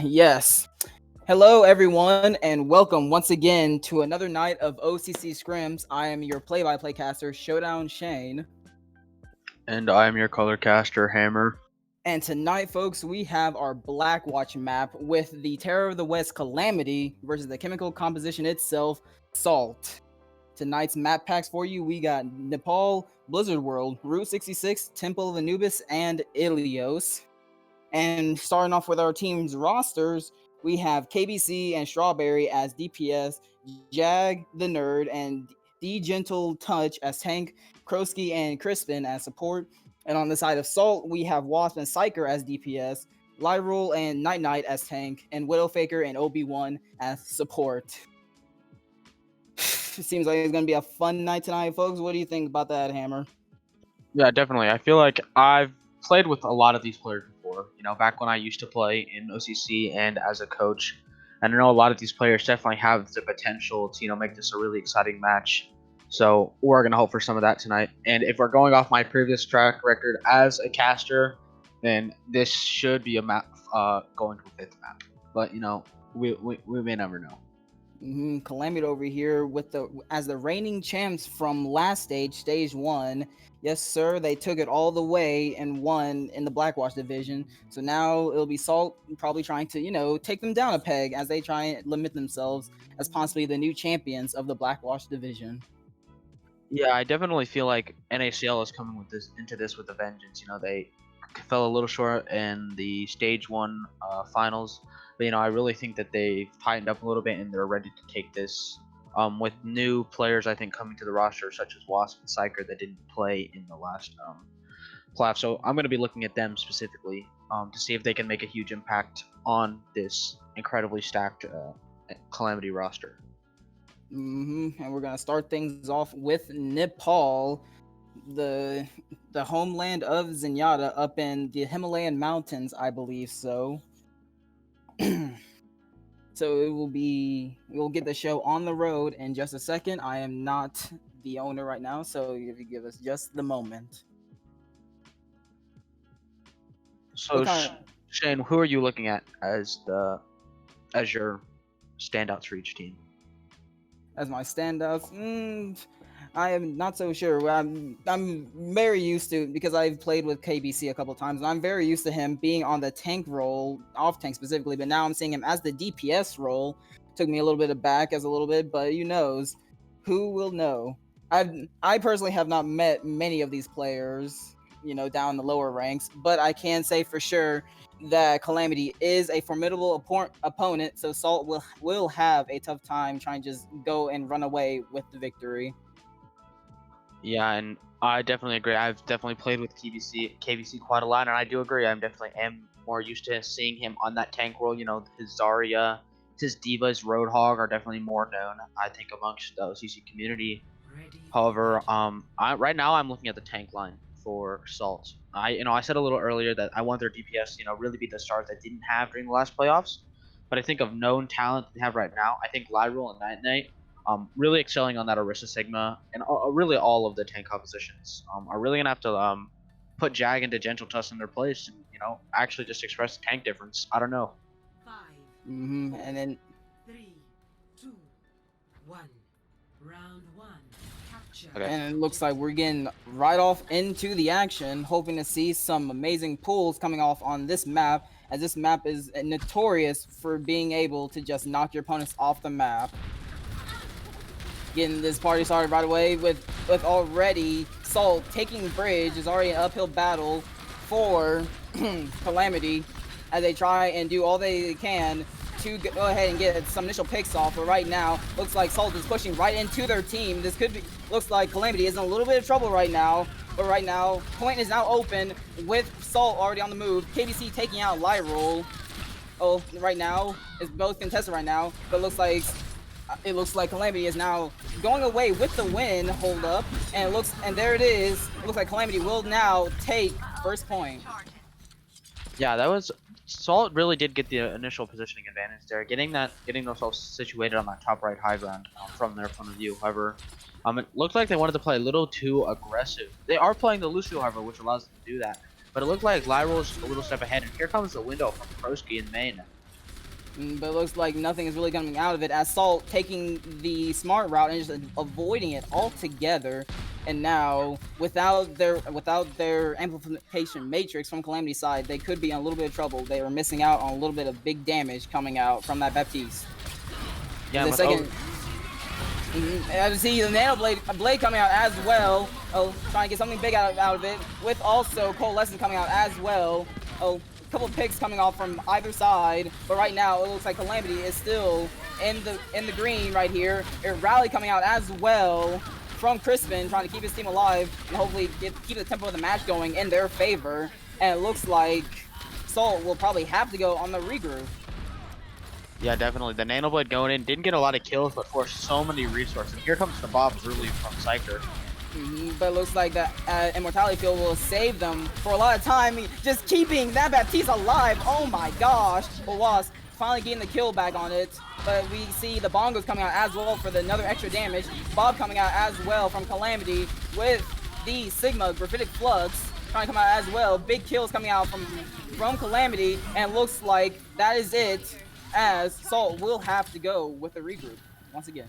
Yes. Hello, everyone, and welcome once again to another night of OCC Scrims. I am your play-by-play caster, Showdown Shane. And I am your color caster, Hammer. And tonight, folks, we have our Blackwatch map with the Terror of the West Calamity versus the chemical composition itself, Salt. Tonight's map packs for you, we got Nepal, Blizzard World, Route 66, Temple of Anubis, and Ilios. And starting off with our team's rosters, we have KBC and Strawberry as DPS, Jag the Nerd and D Gentle Touch as tank, Krosky and Crispin as support. And on the side of Salt, we have Wasp and Psyker as DPS, Lyrule and Night Knight as tank, and Widowfaker and Obi-Wan as support. It seems like it's going to be a fun night tonight, folks. What do you think about that, Hammer? Yeah, definitely. I feel like I've played with a lot of these players before. You know, back when I used to play in OCC and as a coach. And I know a lot of these players definitely have the potential to, make this a really exciting match. So we're going to hope for some of that tonight. And if we're going off my previous track record as a caster, then this should be a map going to a 5th map. But, we may never know. Calamity over here with as the reigning champs from last stage 1. Yes, sir, they took it all the way and won in the Blackwatch division. So now it'll be Salt probably trying to, take them down a peg as they try and limit themselves as possibly the new champions of the Blackwatch division. Yeah, I definitely feel like NACL is coming into this with a vengeance. They fell a little short in the stage 1 finals, but I really think that they've tightened up a little bit and they're ready to take this. With new players, I think coming to the roster such as Wasp and Psyker that didn't play in the last playoff. So I'm going to be looking at them specifically to see if they can make a huge impact on this incredibly stacked Calamity roster. And we're gonna start things off with Nepal, the homeland of Zenyatta, up in the Himalayan mountains, I believe so. So we'll get the show on the road in just a second. I am not the owner right now, so if you give us just the moment. So Shane, who are you looking at as your standouts for each team? As my standouts, I am not so sure. I'm very used to, because I've played with KBC a couple times, and I'm very used to him being on the tank role, off tank specifically. But now I'm seeing him as the DPS role. Took me a little bit aback as a little bit, but who knows? Who will know? I personally have not met many of these players, down in the lower ranks, but I can say for sure that Calamity is a formidable opponent, so Salt will have a tough time trying to just go and run away with the victory. Yeah, and I definitely agree. I've definitely played with KBC quite a lot, and I do agree. I definitely am more used to seeing him on that tank role. His Zarya, his D.Va, his Roadhog are definitely more known, I think, amongst the OCC community. However, right now I'm looking at the tank line for Salt. I said a little earlier that I want their DPS, really be the stars they didn't have during the last playoffs. But I think of known talent they have right now, I think Lyrule and Night Knight, really excelling on that Orisa Sigma, and really all of the tank compositions are really gonna have to put Jag into Gentle Tusk in their place, and actually just express the tank difference. I don't know. 5, And then 3, 2, 1. Round 1. Capture. Okay. And it looks like we're getting right off into the action, hoping to see some amazing pulls coming off on this map, as this map is notorious for being able to just knock your opponents off the map. Getting this party started right away with already Salt taking bridge. Is already an uphill battle for Calamity as they try and do all they can to go ahead and get some initial picks off. But right now, looks like Salt is pushing right into their team. This looks like Calamity is in a little bit of trouble right now. But right now, point is now open with Salt already on the move. KBC taking out Lyrule. Oh, right now, it's both contested right now, but it looks like Calamity is now going away with the win. Hold up, and there it is. It looks like Calamity will now take first point. Yeah, Salt really did get the initial positioning advantage there, getting themselves situated on that top right high ground from their point of view. However, it looked like they wanted to play a little too aggressive. They are playing the Lucio, however, which allows them to do that. but it looked like Lyro's a little step ahead, and here comes the window from Kroski in main. But it looks like nothing is really coming out of it, as Salt taking the smart route and just avoiding it altogether. And now, without their amplification matrix from Calamity's side, they could be in a little bit of trouble. They are missing out on a little bit of big damage coming out from that Baptiste. Yeah, the second. As you see, the Nano Blade coming out as well. Oh, trying to get something big out of it. With also Coalescence coming out as well. Oh, a couple of picks coming off from either side. But right now, it looks like Calamity is still in the green right here. A Rally coming out as well from Crispin, trying to keep his team alive and hopefully keep the tempo of the match going in their favor. And it looks like Salt will probably have to go on the regroup. Yeah, definitely. The Nano Blade going in didn't get a lot of kills, but forced so many resources. Here comes the Bob really from Psyker. But it looks like that Immortality Field will save them for a lot of time, just keeping that Baptiste alive. Oh my gosh. But Wasp finally getting the kill back on it. But we see the Bongos coming out as well for another extra damage. Bob coming out as well from Calamity with the Sigma Graphitic Flux trying to come out as well. Big kills coming out from Calamity, and looks like that is it, as Salt will have to go with the regroup once again.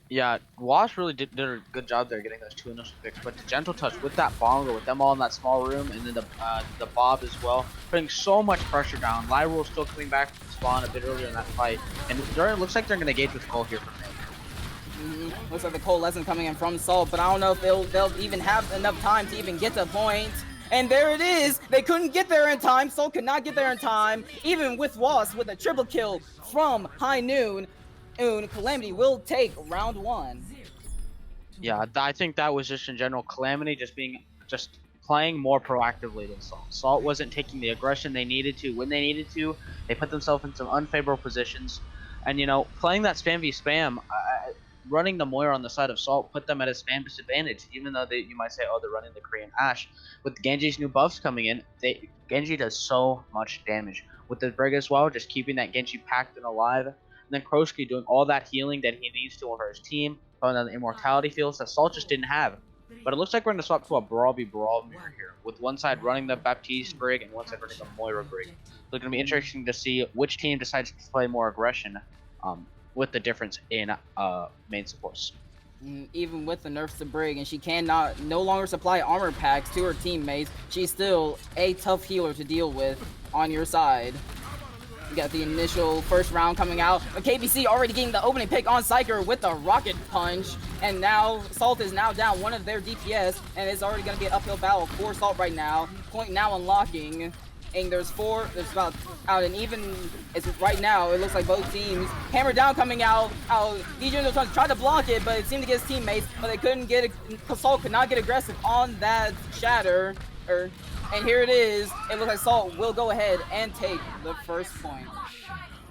Yeah, Wash really did a good job there getting those 2 initial picks, but the Gentle Touch with that Bongo, with them all in that small room, and then the Bob as well, putting so much pressure down. Lyra still coming back from spawn a bit earlier in that fight, and it looks like they're going to engage with Cole here for me. Looks like the Coalescence coming in from Salt, but I don't know if they'll even have enough time to even get to the point. And there it is! They couldn't get there in time. Salt could not get there in time, even with Wasp with a triple kill from High Noon. Calamity will take round 1. Yeah, I think that was just in general Calamity just playing more proactively than Salt. Salt wasn't taking the aggression they needed to when they needed to. They put themselves in some unfavorable positions, and you know, playing that spam v spam, running the Moira on the side of Salt put them at a spam disadvantage. Even though you might say, oh, they're running the Korean Ash, with Genji's new buffs coming in, Genji does so much damage with the Brig as well, just keeping that Genji packed and alive. And then Kroski doing all that healing that he needs to over his team, going on the immortality fields that Salt just didn't have. But it looks like we're going to swap to a Brawl v Brawl mirror here, with one side running the Baptiste Brig and one side running the Moira Brig. So it's going to be interesting to see which team decides to play more aggression, with the difference in main supports. Even with the nerfs to Brig, and she no longer supply armor packs to her teammates, she's still a tough healer to deal with on your side. We got the initial first round coming out. But KBC already getting the opening pick on Psyker with the rocket punch. And now Salt is now down one of their DPS, and it's already going to be an uphill battle for Salt right now. Point now unlocking. And there's about out, and even it's right now, it looks like both teams. Hammer down coming out. DJ tried to block it, but it seemed to get his teammates, but they couldn't get it. Salt could not get aggressive on that shatter. And here it is. It looks like Salt will go ahead and take the first point.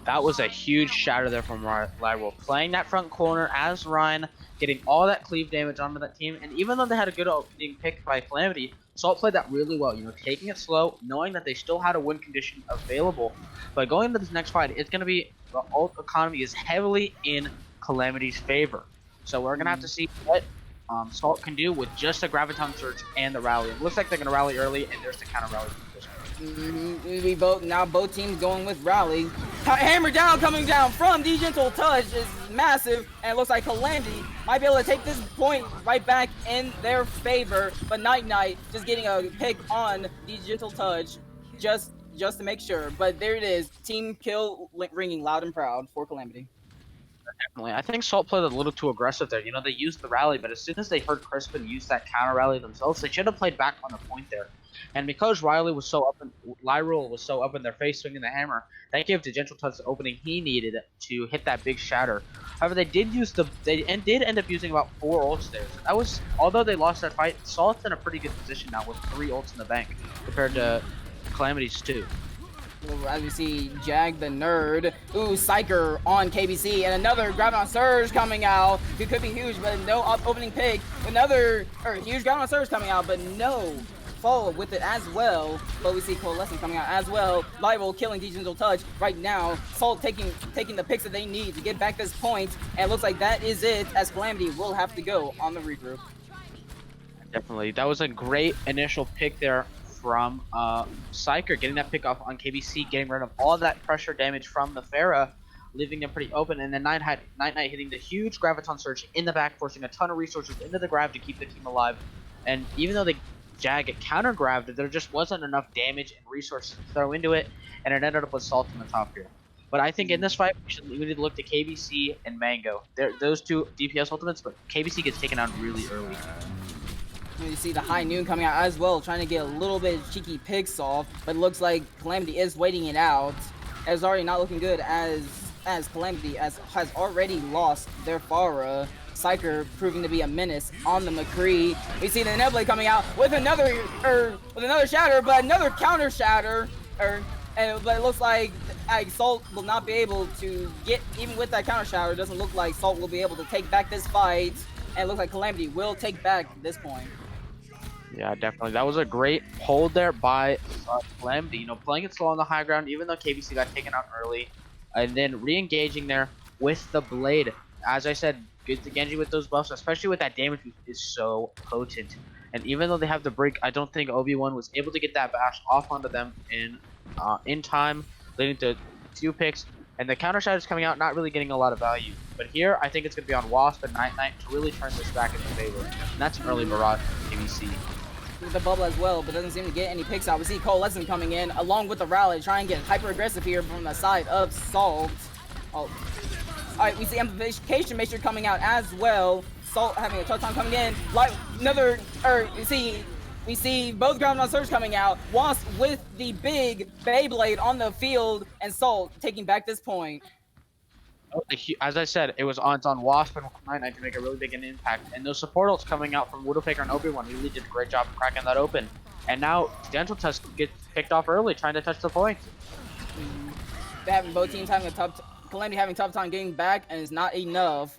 That was a huge shatter there from Lyra, playing that front corner as Ryan, getting all that cleave damage onto that team. And even though they had a good opening pick by Calamity, Salt played that really well, you know, taking it slow, knowing that they still had a win condition available. But going into this next fight, it's going to be, the ult economy is heavily in Calamity's favor. So we're going to have to see what Salt can do with just a Graviton Surge and the rally. It looks like they're going to rally early, and there's the counter rally. Both teams going with rally. Hammer down coming down from the Gentle Touch is massive, and it looks like Calamity might be able to take this point right back in their favor. But Night just getting a pick on the Gentle Touch just to make sure. But there it is, team kill ringing loud and proud for Calamity. Definitely. I think Salt played a little too aggressive there. You know, they used the rally, but as soon as they heard Crispin use that counter rally themselves, they should have played back on the point there. And because Lyra was so up in their face swinging the hammer, that gave the Gentle Touch the opening he needed to hit that big shatter. However, they did end up using about 4 ults there. So that was, although they lost that fight, Salt's in a pretty good position now with 3 ults in the bank compared to Calamity's 2. As we see Jag the Nerd, Psyker on KBC, and another Graviton Surge coming out. It could be huge, but no opening pick. Huge Graviton Surge coming out, but no follow with it as well. But we see Coalescence coming out as well. Lyra killing Gentle Touch right now. Salt taking the picks that they need to get back this point, and it looks like that is it, as Calamity will have to go on the regroup. Definitely. That was a great initial pick there from Psyker, getting that pick off on KBC, getting rid of all that pressure damage from the Pharah, leaving them pretty open, and then Night Knight hitting the huge Graviton Surge in the back, forcing a ton of resources into the Grav to keep the team alive. And even though the Jag counter-grabbed, there just wasn't enough damage and resources to throw into it, and it ended up with Salt in the top here. But I think in this fight, we need to look to KBC and Mango. Those two DPS ultimates, but KBC gets taken out really early. You see the High Noon coming out as well, trying to get a little bit of cheeky picks off, but it looks like Calamity is waiting it out. It's already not looking good as Calamity has already lost their Pharah. Psyker proving to be a menace on the McCree. We see the Nebula coming out with another shatter, but another counter shatter. But it looks like Salt will not be able to get, even with that counter shatter, it doesn't look like Salt will be able to take back this fight. And it looks like Calamity will take back this point. Yeah, definitely. That was a great hold there by Calamity. You know, playing it slow on the high ground, even though KBC got taken out early. And then re-engaging there with the Blade. As I said, good to Genji with those buffs, especially with that damage is so potent. And even though they have the break, I don't think Obi-Wan was able to get that bash off onto them in time, leading to 2 picks. And the counter shot is coming out, not really getting a lot of value. But here, I think it's going to be on Wasp and Night Knight to really turn this back into favor. And that's an early barrage from KBC. With the bubble as well, but doesn't seem to get any picks out. We see Coalescent coming in along with the rally, trying to get hyper aggressive here from the side of Salt. Oh. Alright, we see Amplification Matrix coming out as well. Salt having a tough time coming in. Like we see both Ground Surge coming out. Wasp with the big Beyblade on the field, and Salt taking back this point. As I said, it's on Wasp and Night Knight to make a really big impact. And those support ults coming out from Widowmaker and Obi-Wan really did a great job of cracking that open. And now Dental Tusk gets picked off early, trying to touch the point. Having both teams having Calamity having a tough time getting back, and it's not enough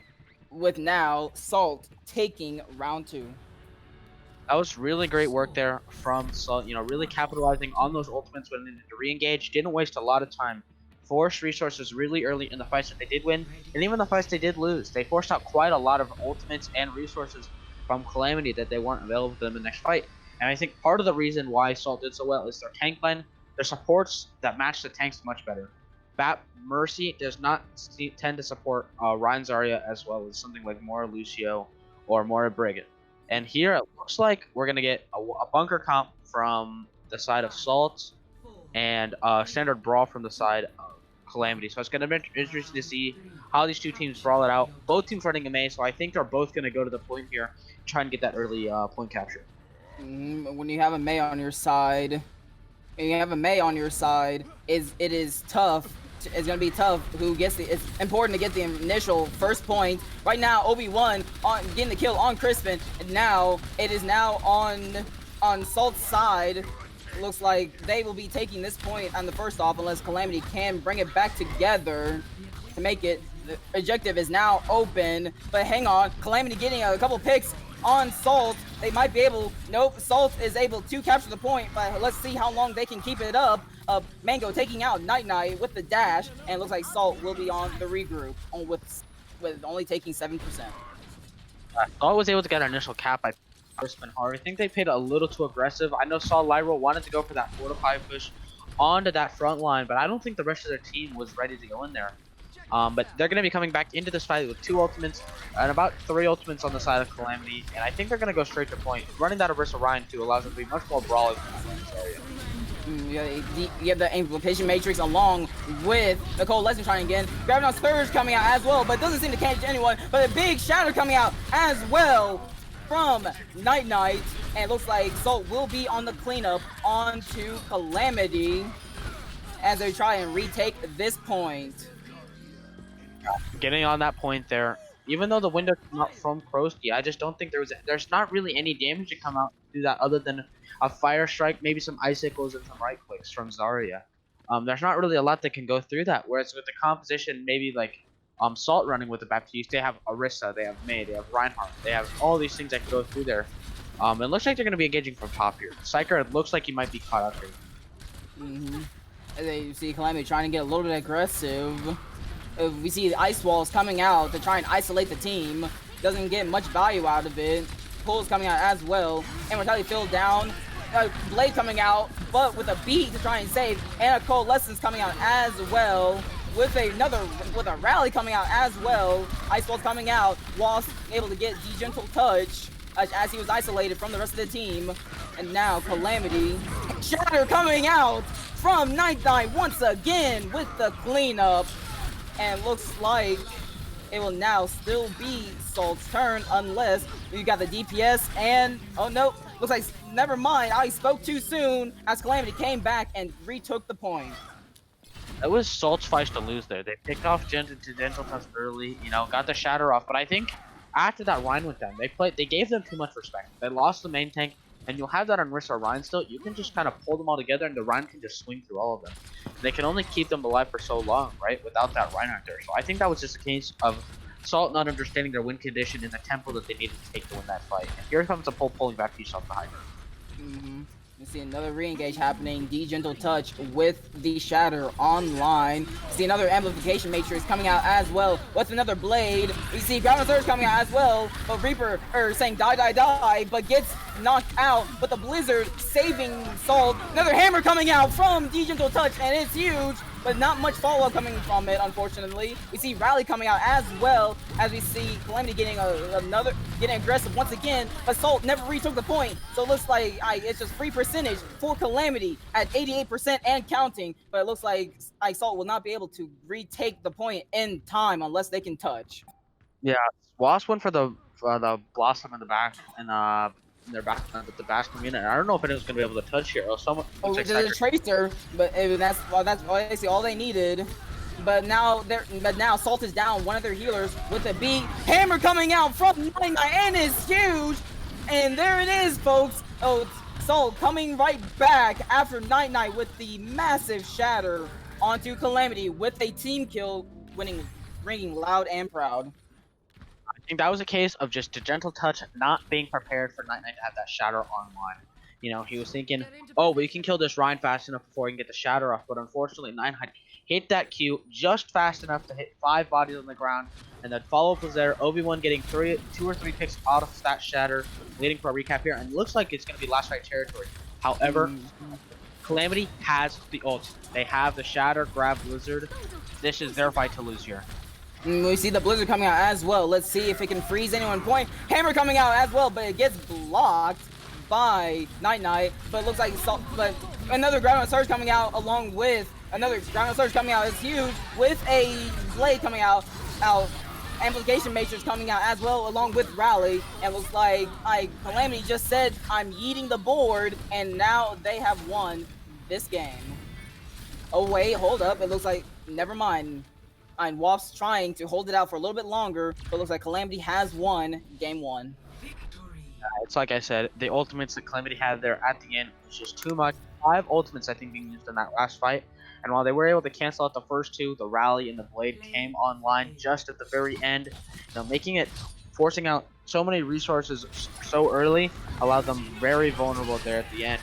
with now Salt taking round 2. That was really great work there from Salt, you know, really capitalizing on those ultimates when they needed to re-engage, didn't waste a lot of time, forced resources really early in the fights that they did win, and even the fights they did lose, they forced out quite a lot of ultimates and resources from Calamity that they weren't available to them in the next fight. And I think part of the reason why Salt did so well is their tank line, their supports that match the tanks much better. Mercy does not tend to support Ryan Zarya as well as something like Mora Lucio or Mora Brigade. And here it looks like we're going to get a bunker comp from the side of Salt and standard brawl from the side of Calamity. So it's going to be interesting to see how these two teams brawl it out. Both teams running a Mei, so I think they're both going to go to the point here, try and get that early point capture. When you have a Mei on your side, it is tough. It's gonna be tough. It's important to get the initial first point. Right now, Obi-Wan getting the kill on Crispin, and now it is on Salt's side. It looks like they will be taking this point on the first off, unless Calamity can bring it back together to make it. The objective is now open, but hang on, Calamity getting a couple picks on Salt. They might be able. Nope, Salt is able to capture the point, but let's see how long they can keep it up. Mango taking out Night Knight with the dash, and it looks like Salt will be on the regroup with only taking 7%. Salt was able to get an initial cap by Crispin hard. I think they played a little too aggressive. I know Saul Lyro wanted to go for that 4-5 push onto that front line, but I don't think the rest of their team was ready to go in there. But they're going to be coming back into this fight with 2 ultimates and about 3 ultimates on the side of Calamity, and I think they're going to go straight to point. Running that Orisa Ryan too allows them to be much more brawling in this area. You have the Amplification Matrix along with the Coalescent trying again. Graviton Surge coming out as well, but doesn't seem to catch anyone. But a big shatter coming out as well from Night Knight. And it looks like Salt will be on the cleanup onto Calamity as they try and retake this point. Getting on that point there. Even though the window came out from Krosky, I just don't think there's not really any damage to come out to that other than a fire strike, maybe some icicles and some right clicks from Zarya. There's not really a lot that can go through that. Whereas with the composition, maybe like Salt running with the Baptiste, they have Orisa, they have Mei, they have Reinhardt, they have all these things that can go through there. It looks like they're going to be engaging from top here. Psyker, it looks like he might be caught up here. They see Calamity trying to get a little bit aggressive. We see the ice walls coming out to try and isolate the team. Doesn't get much value out of it. Pulls coming out as well. Immortality filled down. Blade coming out, but with a beat to try and save, and a Coalescence coming out as well. With a rally coming out as well. Ice Waltz coming out. Wasp able to get the gentle touch as he was isolated from the rest of the team. And now Calamity. Shatter coming out from Night once again with the cleanup. And looks like it will now still be Salt's turn unless you got the DPS and oh no, looks like never mind. I spoke too soon as Calamity came back and retook the point. It was Salt's fight to lose there. They picked off Gentle Touch early, you know, got the Shatter off. But I think after that Rhine went down, they gave them too much respect. They lost the main tank, and you'll have that on Rissa Rhine still. You can just kind of pull them all together, and the Rhine can just swing through all of them. They can only keep them alive for so long, right, without that Rhine out there. So I think that was just a case of Salt not understanding their win condition in the tempo that they needed to take to win that fight. And here comes the pulling back to yourself behind her. You see another re-engage happening. D Gentle Touch with the Shatter online. See another Amplification Matrix coming out as well with another Blade. We see Ground Surge coming out as well, but Reaper saying die, but gets knocked out. But the Blizzard saving Salt. Another Hammer coming out from D Gentle Touch, and it's huge, but not much follow-up coming from it, unfortunately. We see Rally coming out as well, as we see Calamity getting getting aggressive once again, but Salt never retook the point. So it looks like it's just free percentage for Calamity at 88% and counting, but it looks like Salt will not be able to retake the point in time unless they can touch. Yeah, Wasp went for the Blossom in the back, and their back with the Bastion unit. I don't know if anyone's gonna be able to touch here. Or someone. There's a Tracer, but that's basically all they needed. But now Salt is down one of their healers with a beat. Hammer coming out from 99 and is huge. And there it is, folks. Oh, Salt coming right back after Night with the massive Shatter onto Calamity with a team kill, ringing loud and proud. I think that was a case of just a Gentle Touch not being prepared for Night to have that Shatter online. You know, he was thinking, oh, we can kill this Rhine fast enough before we can get the Shatter off, but unfortunately, Night hit that Q just fast enough to hit 5 bodies on the ground, and then follow-up was there. Obi-Wan getting 2 or 3 picks out of that Shatter, leading for a recap here, and it looks like it's going to be last fight territory. However, Calamity has the ult. They have the Shatter, grab Blizzard. This is their fight to lose here. We see the Blizzard coming out as well. Let's see if it can freeze anyone point. Hammer coming out as well, but it gets blocked by Night. But it looks like but another Ground Surge coming out along with another Ground Surge coming out is huge with a Blade coming out. Amplification Matrix coming out as well along with Rally. And looks like Calamity just said, I'm yeeting the board, and now they have won this game. Oh wait, hold up. It looks like, never mind. And Wasp's trying to hold it out for a little bit longer, but looks like Calamity has won game 1. It's like I said, the ultimates that Calamity had there at the end was just too much. 5 ultimates, I think, being used in that last fight. And while they were able to cancel out the first 2, the Rally and the Blade came online just at the very end. You know, forcing out so many resources so early, allowed them very vulnerable there at the end.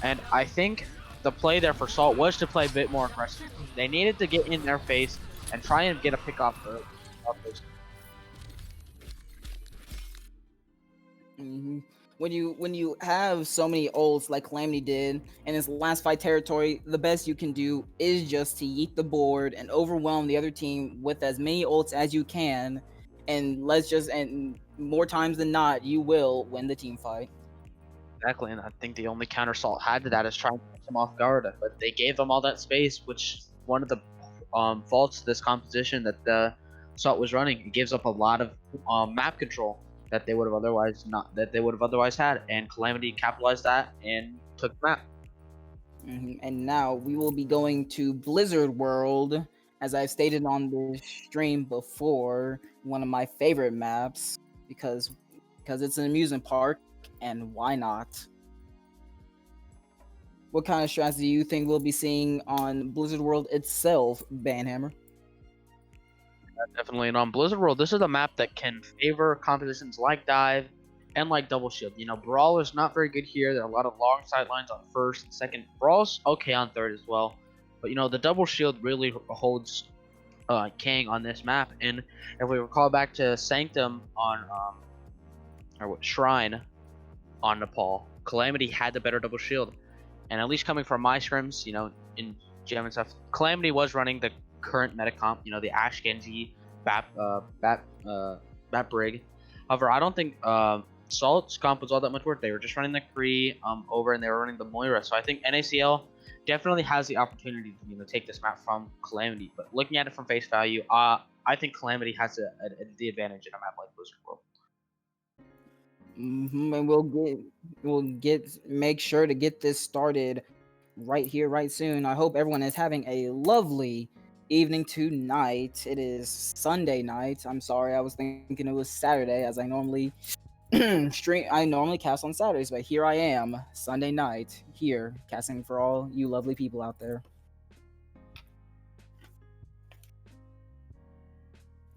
And I think the play there for Salt was to play a bit more aggressive. They needed to get in their face and try and get a pick off early. When you have so many ults like Calamity did in his last fight territory, the best you can do is just to yeet the board and overwhelm the other team with as many ults as you can, and and more times than not, you will win the team fight. Exactly, and I think the only counter Salt had to that is trying to catch them off guard, but they gave them all that space, which one of the faults of this composition that the Salt was running. It gives up a lot of map control that they would have otherwise had, and Calamity capitalized that and took the map. And now we will be going to Blizzard World, as I've stated on the stream before, one of my favorite maps because it's an amusement park, and why not? What kind of strats do you think we'll be seeing on Blizzard World itself, Banhammer? Definitely, and on Blizzard World, this is a map that can favor compositions like Dive and like Double Shield. You know, Brawl is not very good here. There are a lot of long sidelines on first and second. Brawl's okay on third as well. But, you know, the Double Shield really holds king on this map. And if we recall back to Sanctum on, Shrine on Nepal, Calamity had the better double shield. And at least coming from my scrims, you know, in GM and stuff, Calamity was running the current meta comp, you know, the Ashe Genji, Bat Brig. However, I don't think Salt's comp was all that much work. They were just running the Kree over, and they were running the Moira. So I think NACL definitely has the opportunity to, you know, take this map from Calamity. But looking at it from face value, I think Calamity has the advantage in a map like Blizzard World. And we'll make sure to get this started right here, right soon. I hope everyone is having a lovely evening tonight. It is Sunday night. I'm sorry, I was thinking it was Saturday, as I normally I normally cast on Saturdays, but here I am, Sunday night, here, casting for all you lovely people out there.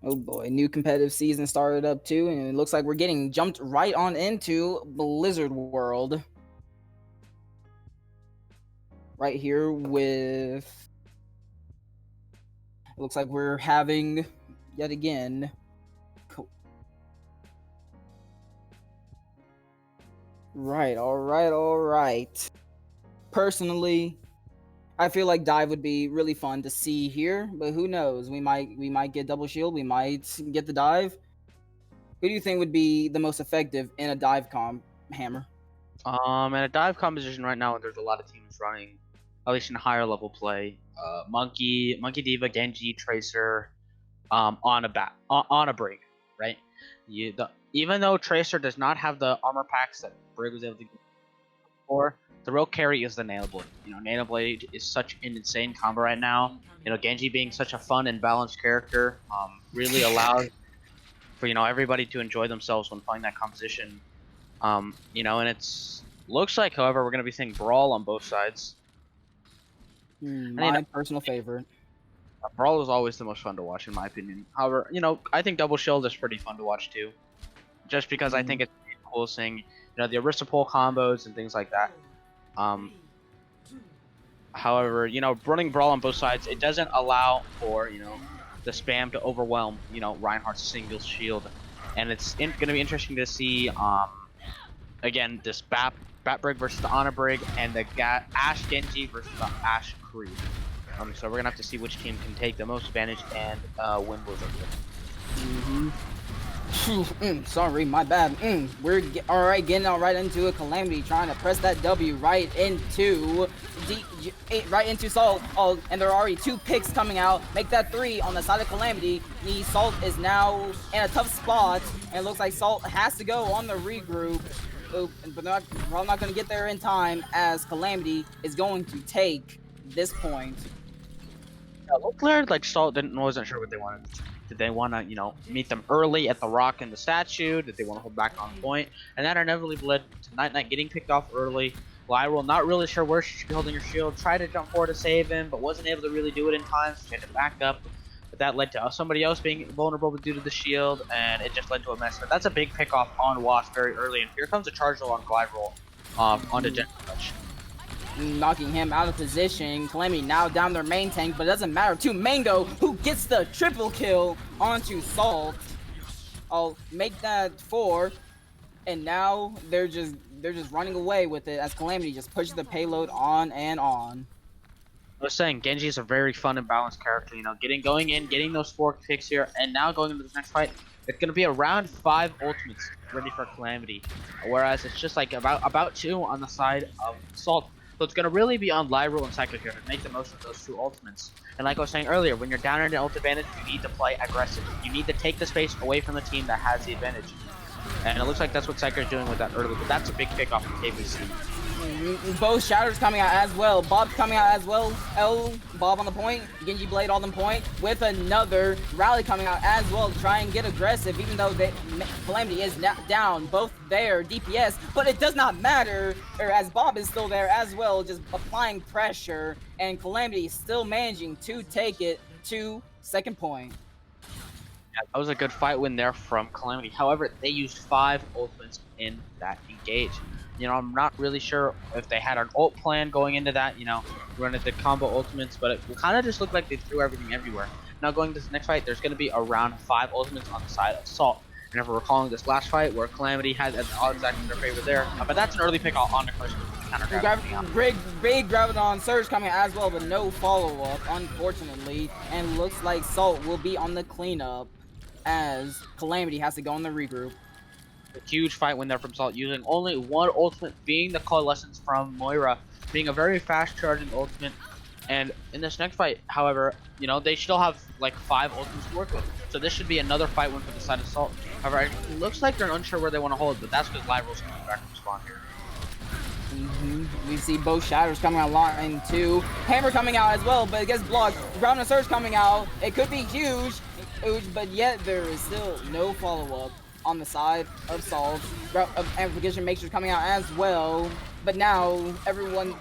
Oh boy, new competitive season started up too, and it looks like we're getting jumped right on into Blizzard World. Right here with... It looks like we're having, yet again... Right, alright. Personally, I feel like dive would be really fun to see here, but who knows? We might get double shield, we might get the dive. Who do you think would be the most effective in a dive comp, Hammer? In a dive composition right now, there's a lot of teams running, at least in higher level play. Monkey Diva, Genji, Tracer, on a Brig, right? Even though Tracer does not have the armor packs that Brig was able to get before, the real carry is the Nano Blade. You know, Nano Blade is such an insane combo right now. You know, Genji being such a fun and balanced character really allows for, you know, everybody to enjoy themselves when playing that composition. You know, and looks like, however, we're going to be seeing Brawl on both sides. My personal favorite. Brawl is always the most fun to watch, in my opinion. However, you know, I think Double Shield is pretty fun to watch too. Just because I think it's cool seeing, you know, the Aristopole combos and things like that. However, you know, running Brawl on both sides, it doesn't allow for, you know, the spam to overwhelm, you know, Reinhardt's single shield. And it's going to be interesting to see, again, this Bat Brig versus the Ana Brig, and the Ashe Genji versus the Ashe Kree. So we're going to have to see which team can take the most advantage and win Blizzard. Sorry, my bad. We're alright, getting right into it. Calamity trying to press that W right into Salt. Oh, and there are already 2 picks coming out. Make that 3 on the side of Calamity. The Salt is now in a tough spot, and it looks like Salt has to go on the regroup. But they're probably not going to get there in time, as Calamity is going to take this point. Yeah, looked like Salt wasn't sure what they wanted. Did they want to, you know, meet them early at the rock and the statue? Did they want to hold back on point? And that inevitably led to Night getting picked off early. Lyral not really sure where she should be holding her shield. Tried to jump forward to save him, but wasn't able to really do it in time, so she had to back up. But that led to somebody else being vulnerable due to the shield, and it just led to a mess. But that's a big pick off on Wasp very early, and here comes a charge roll on Glide Roll onto Gentle Touch. Knocking him out of position. Calamity now down their main tank, but it doesn't matter to Mango, who gets the triple kill onto Salt. I'll make that 4, and now they're just running away with it as Calamity just pushes the payload on and on. I was saying, Genji is a very fun and balanced character. You know, going in, getting those 4 picks here, and now going into this next fight, it's going to be around 5 ultimates ready for Calamity, whereas it's just like about 2 on the side of Salt. So it's going to really be on Lyral and Cyclic here to make the most of those 2 ultimates. And like I was saying earlier, when you're down in an ult advantage, you need to play aggressive. You need to take the space away from the team that has the advantage. And it looks like that's what Cyclic is doing with that early, but that's a big pick off from KBC. Both Shatters coming out as well. Bob's coming out as well. Bob on the point. Genji Blade on the point with another rally coming out as well to try and get aggressive, even though Calamity is down. Both there, DPS, but it does not matter, as Bob is still there as well, just applying pressure, and Calamity still managing to take it to second point. Yeah, that was a good fight win there from Calamity. However, they used 5 ultimates in that engage. You know, I'm not really sure if they had an ult plan going into that, you know, running the combo ultimates, but it kind of just looked like they threw everything everywhere. Now going to this next fight, there's going to be around 5 ultimates on the side of Salt. Whenever we're calling this last fight, where Calamity had the odds acting in their favor there. But that's an early pick on the question. Big Graviton Surge coming as well, but no follow-up, unfortunately. And looks like Salt will be on the cleanup as Calamity has to go on the regroup. A huge fight win there from Salt, using only one ultimate, being the Coalescence from Moira, being a very fast-charging ultimate. And in this next fight, however, you know, they still have like 5 ultimates to work with. So this should be another fight win for the side of Salt. However, it looks like they're unsure where they want to hold, but that's because Lyro's coming back from spawn here. We see both Shatters coming out line 2. Hammer coming out as well, but it gets blocked. Ground and Surge coming out. It could be huge, but yet there is still no follow-up on the side of Salt. Amplification Matrix coming out as well, but now everyone...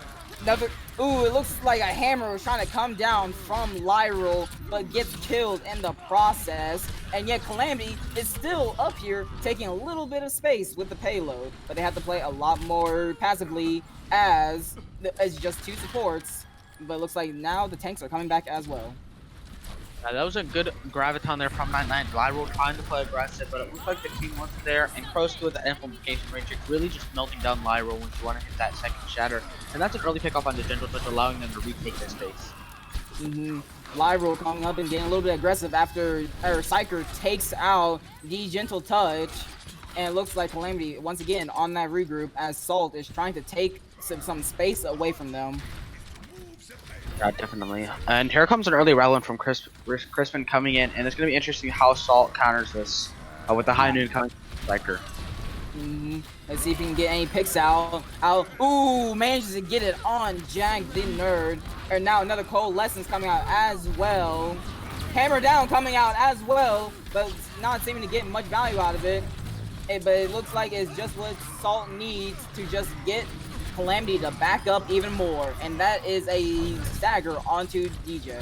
Ooh, it looks like a hammer was trying to come down from Lyral, but gets killed in the process. And yet Calamity is still up here, taking a little bit of space with the payload. But they have to play a lot more passively as just 2 supports. But it looks like now the tanks are coming back as well. That was a good Graviton there from 9-9. Lyral trying to play aggressive, but it looks like the King wasn't there. And Kroski with the Amplification Matrix really just melting down Lyral when you want to hit that second Shatter. And that's an early pick off on the Gentle Touch, allowing them to retake their space. Lyral coming up and getting a little bit aggressive after Psyker takes out the Gentle Touch. And it looks like Calamity, once again, on that regroup as Salt is trying to take some space away from them. Yeah, definitely. And here comes an early relevant from Crispin coming in, and it's going to be interesting how Salt counters this with the High Noon coming from Psyker. Let's see if he can get any picks out. Ooh, manages to get it on Jack the Nerd. And now another Coalescence coming out as well. Hammer down coming out as well, but not seeming to get much value out of it. But it looks like it's just what Salt needs to just get Calamity to back up even more, and that is a stagger onto DJ.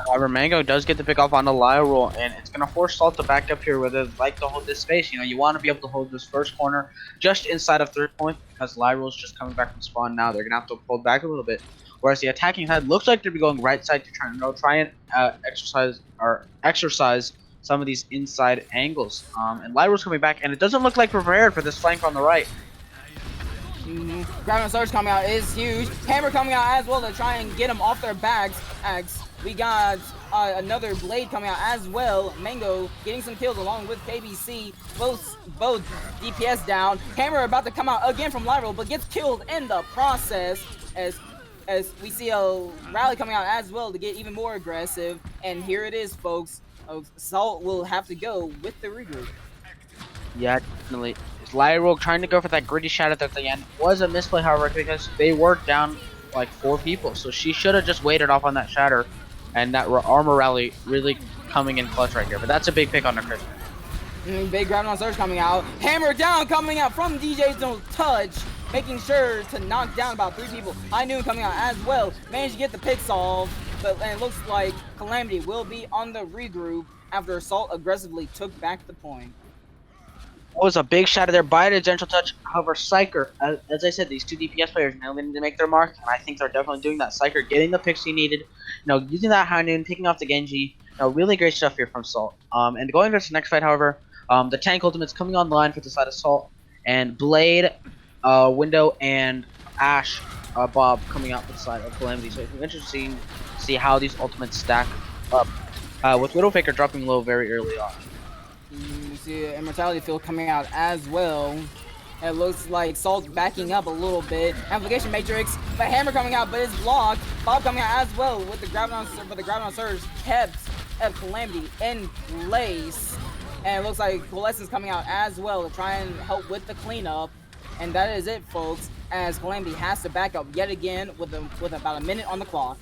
However, Mango does get the pick off on the Lyral, and it's going to force Salt to back up here where they'd like to hold this space. You know, you want to be able to hold this first corner just inside of 3 points because Lyral's just coming back from spawn now. They're going to have to pull back a little bit. Whereas the attacking side looks like they'll be going right side to try and exercise some of these inside angles. And Lyral's coming back, and it doesn't look like prepared for this flank on the right. Ground and Surge coming out is huge. Hammer coming out as well to try and get them off their backs. We got another Blade coming out as well. Mango getting some kills along with KBC. Both DPS down. Hammer about to come out again from Lyral, but gets killed in the process as we see a rally coming out as well to get even more aggressive. And here it is, folks. Salt will have to go with the regroup. Yeah, definitely. Lyral trying to go for that gritty shot at the end was a misplay, however, because they were down like 4 people. So she should have just waited off on that shatter, and that armor rally really coming in clutch right here. But that's a big pick on the Christmas. Big Graviton Surge coming out. Hammer down coming out from DJ's no touch, making sure to knock down about 3 people. High Noon coming out as well. Managed to get the pick solved, but and it looks like Calamity will be on the regroup after Assault aggressively took back the point. That was a big shatter there by the Gentle Touch. However, Psyker, as I said, these 2 DPS players now need to make their mark, and I think they're definitely doing that. Psyker getting the picks he needed, using that High Noon, picking off the Genji. Really great stuff here from Salt. And going into the next fight, however, the tank ultimate's coming online for the side of Salt, and Blade, Window, and Ash, Bob coming out for the side of Calamity. So it's interesting to see how these ultimates stack up, with Widowfaker dropping low very early on. You see an Immortality Field coming out as well. It looks like Salt backing up a little bit. Amplification Matrix, but Hammer coming out, but it's blocked. Bob coming out as well with the Graviton Surge kept Calamity in place. And it looks like Coalescence coming out as well to try and help with the cleanup. And that is it, folks, as Calamity has to back up yet again with about a minute on the clock.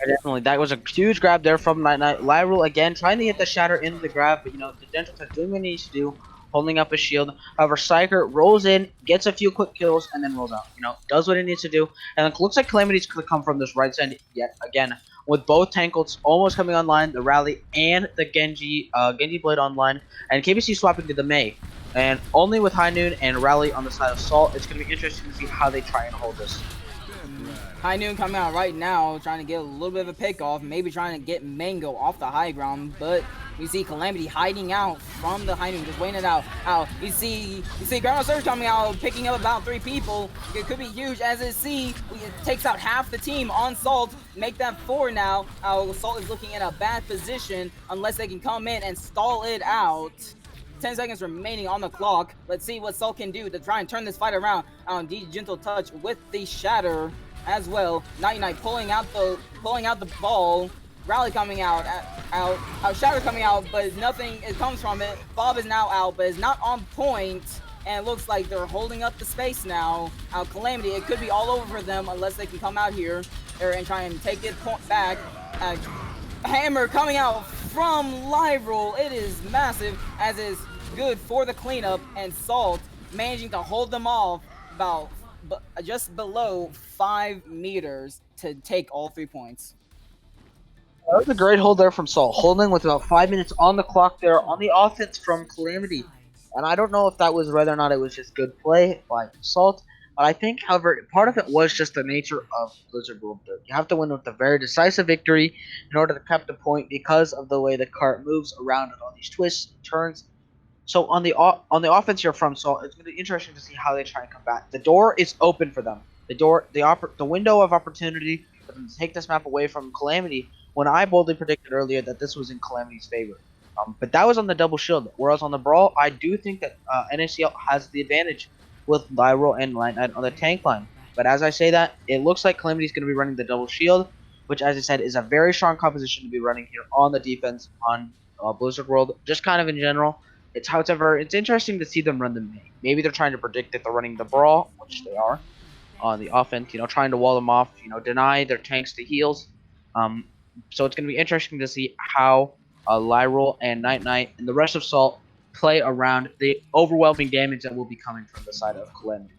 Definitely, that was a huge grab there from Lyral again, trying to get the shatter into the grab, but the Gentle Touch doing what he needs to do, holding up his shield. However, Psyker rolls in, gets a few quick kills, and then rolls out. Does what he needs to do, and it looks like Calamity's gonna come from this right side yet again, with both tank ults almost coming online, the Rally and the Genji Blade online, and KBC swapping to the Mei. And only with High Noon and Rally on the side of Salt, it's gonna be interesting to see how they try and hold this. High Noon coming out right now, trying to get a little bit of a pick off, maybe trying to get Mango off the high ground, but You see Calamity hiding out from the high noon, just waiting it out. You see Ground Surge coming out, picking up about 3 people. It could be huge as it takes out half the team on Salt, make that 4 now. Salt is looking in a bad position unless they can come in and stall it out. 10 seconds remaining on the clock. Let's see what Salt can do to try and turn this fight around. D Gentle Touch with the Shatter as well. Night pulling out the ball. Rally coming out, Shatter coming out, but nothing comes from it. Bob is now out, but is not on point, and it looks like they're holding up the space now. Calamity, it could be all over for them unless they can come out here and try and take it back. Hammer coming out from Lyral. It is massive, as is good for the cleanup, and Salt managing to hold them off about just below 5 meters to take all 3 points. That was a great hold there from Salt, holding with about 5 minutes on the clock there on the offense from Calamity. And I don't know if that was whether or not it was just good play by Salt, but I think, however, part of it was just the nature of Blizzard World. You have to win with a very decisive victory in order to keep the point because of the way the cart moves around and all these twists and turns. So on the offense here from Salt, it's going to be interesting to see how they try and combat. The door is open for them. The window of opportunity for them to take this map away from Calamity, when I boldly predicted earlier that this was in Calamity's favor. But that was on the double shield. Whereas on the brawl, I do think that NACL has the advantage with Lyral and Light Knight on the tank line. But as I say that, it looks like Calamity's going to be running the double shield, which, as I said, is a very strong composition to be running here on the defense on Blizzard World, just kind of in general. It's interesting to see them run the main. Maybe they're trying to predict that they're running the brawl, which they are, on the offense, trying to wall them off, deny their tanks to heals. So it's going to be interesting to see how Lyral and Night and the rest of Salt play around the overwhelming damage that will be coming from the side of Calamity.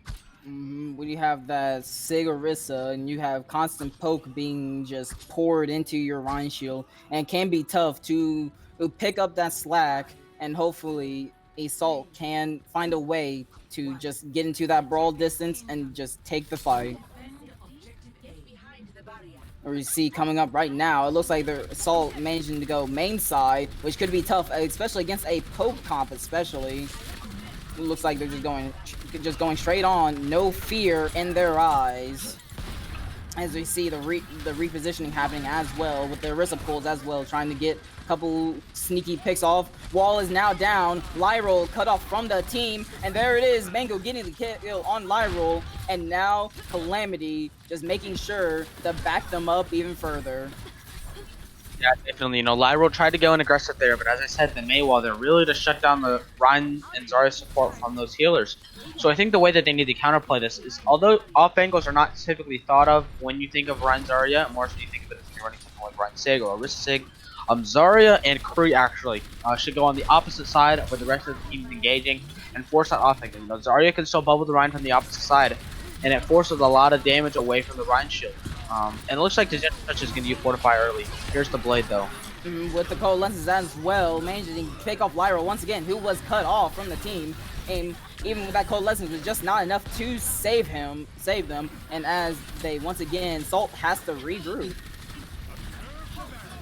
When you have that Sigurissa and you have constant poke being just poured into your Rhine Shield, and it can be tough to pick up that slack, and hopefully Salt can find a way to just get into that brawl distance and just take the fight. Or you see coming up right now, it looks like they're Salt managing to go main side, which could be tough, especially against a poke comp. Especially, it looks like they're just going straight on, no fear in their eyes. As we see the repositioning happening as well with the Orisa pulls as well, trying to get a couple sneaky picks off. Wall is now down. Lyral cut off from the team, and there it is. Mango getting the kill on Lyral, and now Calamity just making sure to back them up even further. Yeah, definitely. Lyral tried to go in aggressive there, but as I said, the Maywall there really to shut down the Rhine and Zarya support from those healers. So I think the way that they need to counterplay this is, although off angles are not typically thought of when you think of Rhine Zarya, more so you think of it as you're running something like Rhine Sig or Orisa Sig. Zarya and Kree actually should go on the opposite side where the rest of the team is engaging and force that off angle. Zarya can still bubble the Rhine from the opposite side, and it forces a lot of damage away from the Rhine shield. And it looks like the Gentle Touch is going to use Fortify early. Here's the Blade, though. With the cold lenses as well, managing to pick off Lyral once again, who was cut off from the team. And even with that cold lessons, was just not enough to save them. And as they once again, Salt has to regroup.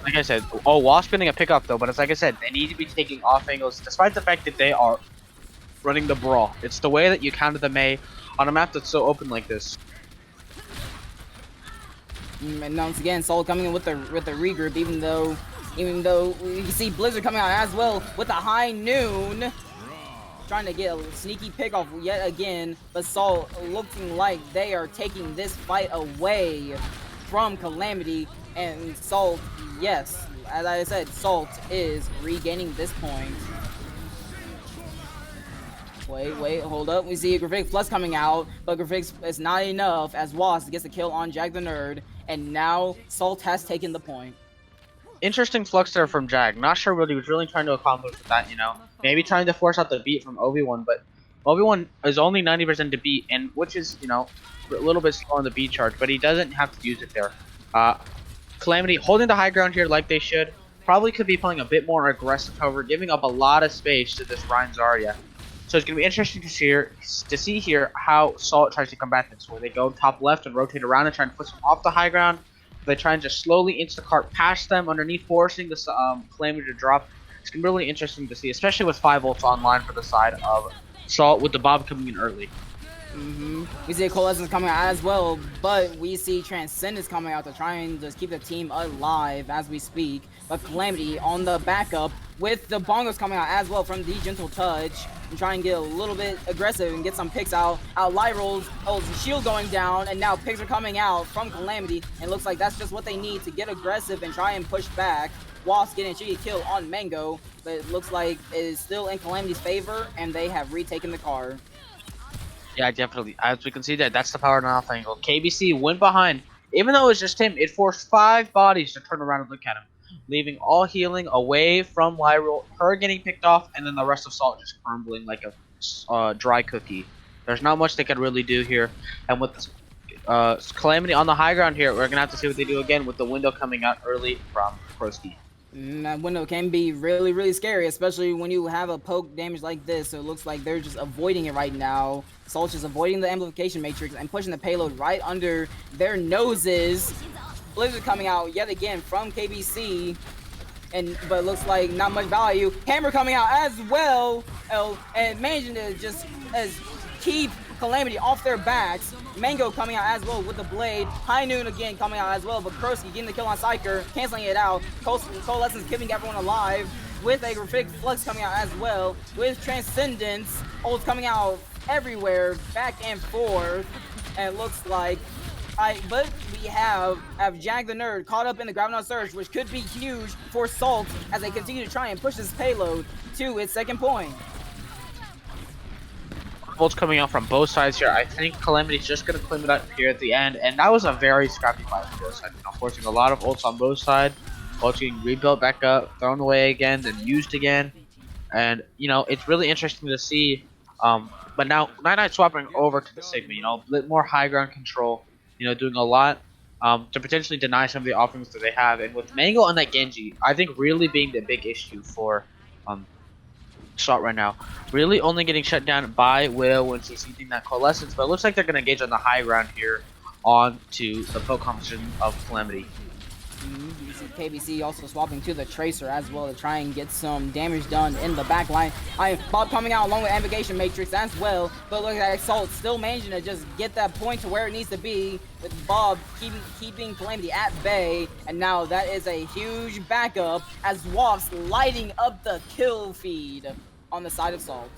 Like I said, Wasp getting a pickup though, but it's like I said, they need to be taking off angles, despite the fact that they are running the brawl. It's the way that you counter the Mei on a map that's so open like this. And once again, Salt coming in with the regroup, even though you see Blizzard coming out as well with the high noon, trying to get a sneaky pick off yet again. But Salt looking like they are taking this fight away from Calamity, and Salt, yes, as I said, Salt is regaining this point. Wait, hold up. We see Graphic Plus coming out, but Graphic is not enough as Wasp gets a kill on Jag the Nerd, and now Salt has taken the point. Interesting flux there from Jag. Not sure what he was really trying to accomplish with that, Maybe trying to force out the beat from Obi-Wan, but Obi-Wan is only 90% to beat, and which is, a little bit slow on the beat charge, but he doesn't have to use it there. Calamity holding the high ground here like they should. Probably could be playing a bit more aggressive, however, giving up a lot of space to this Rhine Zarya. So it's going to be interesting to see here how Salt tries to combat this, where they go top left and rotate around and try and push them off the high ground. They try and just slowly insta-cart past them underneath, forcing this Calamity to drop It's gonna be really interesting to see, especially with 5 ults online for the side of Salt with the Bob coming in early. We see Coalescence coming out as well, but we see Transcendence coming out to try and just keep the team alive as we speak. But Calamity on the backup with the bongos coming out as well from the Gentle Touch and try and get a little bit aggressive and get some picks out. Lyrol's shield going down, and now picks are coming out from Calamity, and looks like that's just what they need to get aggressive and try and push back. Wasp getting a cheeky kill on Mango, but it looks like it is still in Calamity's favor, and they have retaken the car. Yeah, definitely. As we can see that's the power off angle. KBC went behind. Even though it was just him, it forced 5 bodies to turn around and look at him, leaving all healing away from Lyrol, her getting picked off, and then the rest of Salt just crumbling like a dry cookie. There's not much they could really do here. And with Calamity on the high ground here, we're going to have to see what they do again with the window coming out early from Kroski. That window can be really, really scary, especially when you have a poke damage like this. So it looks like they're just avoiding it right now. Salt's just avoiding the amplification matrix and pushing the payload right under their noses. Blizzard coming out yet again from KBC, but it looks like not much value. Hammer coming out as well, and managing to just keep Calamity off their backs. Mango coming out as well with the blade. High Noon again coming out as well, but Kroski getting the kill on Psyker, canceling it out. Coalescence keeping everyone alive with a Refig Flux coming out as well. With Transcendence, ults coming out everywhere, back and forth. And it looks like, but we have Jag the Nerd caught up in the Graviton Surge, which could be huge for Salt as they continue to try and push this payload to its second point. Ults coming out from both sides here. I think Calamity's just going to clean it up here at the end, and that was a very scrappy fight on both sides. You know, forcing a lot of ults on both sides. Ults getting rebuilt back up, thrown away again, then used again. And, you know, it's really interesting to see. But now, Night swapping over to the Sigma, you know, a bit more high ground control, you know, doing a lot to potentially deny some of the offerings that they have. And with Mango on that Genji, I think really being the big issue for Salt right now, really only getting shut down by Widow when she's using that Coalescence, but it looks like they're going to engage on the high ground here onto the poke competition of Calamity. KBC also swapping to the Tracer as well to try and get some damage done in the back line. Bob coming out along with Amplification Matrix as well, but look at Salt still managing to just get that point to where it needs to be, with Bob keeping Calamity at bay, and now that is a huge backup as Wasp lighting up the kill feed on the side of Salt.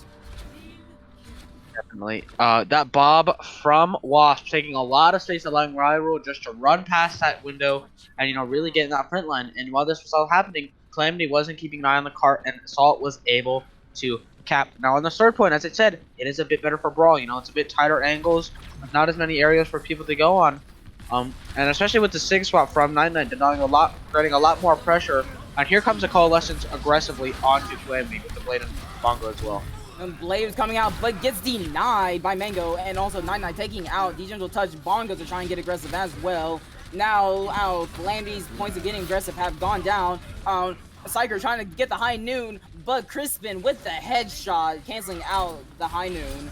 Definitely. That Bob from Wasp taking a lot of space, allowing Ryrule just to run past that window and, you know, really get in that front line. And while this was all happening, Calamity wasn't keeping an eye on the cart, and Salt was able to cap. Now on the third point, as I said, it is a bit better for Brawl. You know, it's a bit tighter angles, not as many areas for people to go on. And especially with the Sig swap from 99, denying creating a lot more pressure. And here comes the Coalescence aggressively onto Calamity with the Blade and Bongo as well. And Blade is coming out, but gets denied by Mango, and also 99 taking out the Gentle Touch. Bongos are trying to get aggressive as well. Now, Calamity's points of getting aggressive have gone down. Psyker trying to get the High Noon, but Crispin with the headshot, canceling out the High Noon.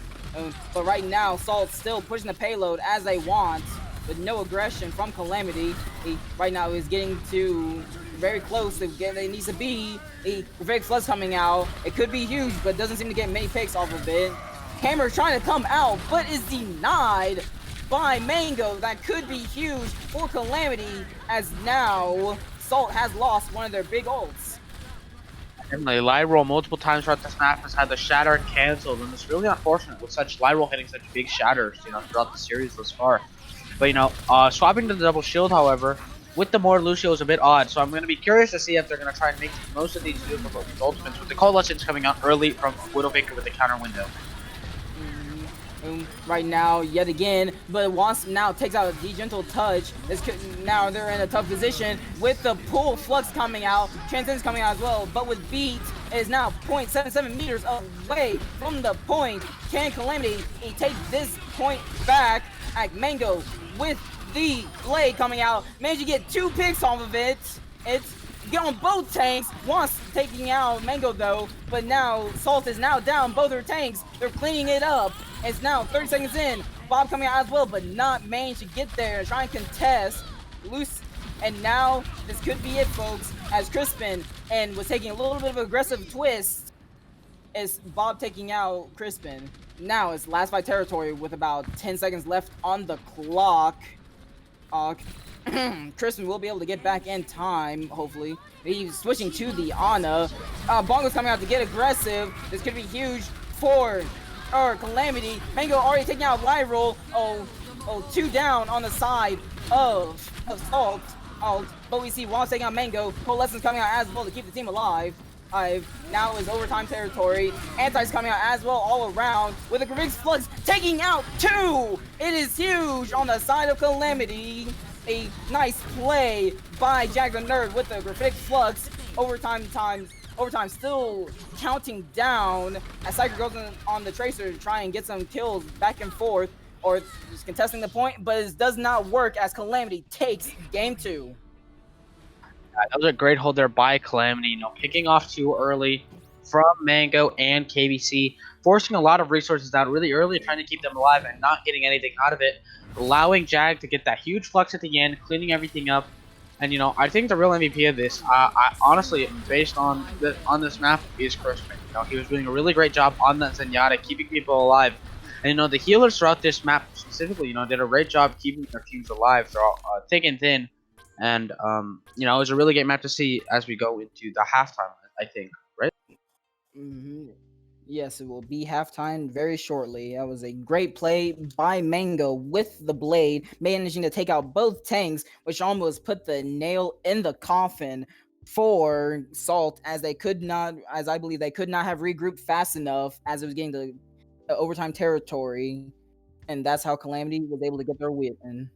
But right now, Salt's still pushing the payload as they want, with no aggression from Calamity. He right now is getting to very close to where it needs to be. A Refig Flux coming out. It could be huge, but doesn't seem to get many picks off of it. Hammer trying to come out, but is denied by Mango. That could be huge for Calamity, as now Salt has lost one of their big ults. Definitely, Lyrol multiple times throughout this map has had the shatter canceled, and it's really unfortunate with such Lyrol hitting such big shatters, you know, throughout the series thus far. But, you know, swapping to the double shield, however, with the more Lucio is a bit odd, so I'm going to be curious to see if they're going to try and make most of these beautiful ultimates, with the Coalescence coming out early from Widowmaker with the counter window. Right now, yet again, but Wasp now takes out the Gentle Touch. Now they're in a tough position with the pull Flux coming out, Transcendence coming out as well, but with Beat is now 0.77 meters away from the point. Can Calamity take this point back? At Mango with the Blade coming out, managed to get 2 picks off of it. It's get on both tanks, once taking out Mango though, but now Salt is now down both her tanks. They're cleaning it up. It's now 30 seconds in. Bob coming out as well, but not managed to get there. Trying to contest. Loose And now this could be it, folks, as Crispin and was taking a little bit of an aggressive twist. Is Bob taking out Crispin. Now it's last fight territory with about 10 seconds left on the clock. Crispin will be able to get back in time, hopefully. He's switching to the Ana. Bongo's coming out to get aggressive. This could be huge for Calamity. Mango already taking out Light Roll. Oh, 2 down on the side of Salt. But we see Juan taking out Mango. Coalescence coming out as well to keep the team alive. Now is overtime territory. Anti's coming out as well all around with a Griggs Flux taking out 2. It is huge on the side of Calamity. A nice play by Jack the Nerd with the Graphic Flux. Overtime still counting down as Cypher goes on the Tracer to try and get some kills back and forth or just contesting the point, but it does not work as Calamity takes game 2. That was a great hold there by Calamity, picking off too early from Mango and KBC, forcing a lot of resources out really early, trying to keep them alive and not getting anything out of it, allowing Jag to get that huge flux at the end, cleaning everything up. And I think the real MVP of this, I honestly, based on this map, is Crispin. He was doing a really great job on that Zenyatta, keeping people alive. And the healers throughout this map specifically, did a great job keeping their teams alive throughout thick and thin. And it was a really great map to see as we go into the halftime, I think, right? Yes, it will be halftime very shortly. That was a great play by Mango with the blade, managing to take out both tanks, which almost put the nail in the coffin for Salt, as I believe they could not have regrouped fast enough as it was getting the overtime territory. And that's how Calamity was able to get their win.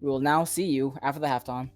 We will now see you after the halftime.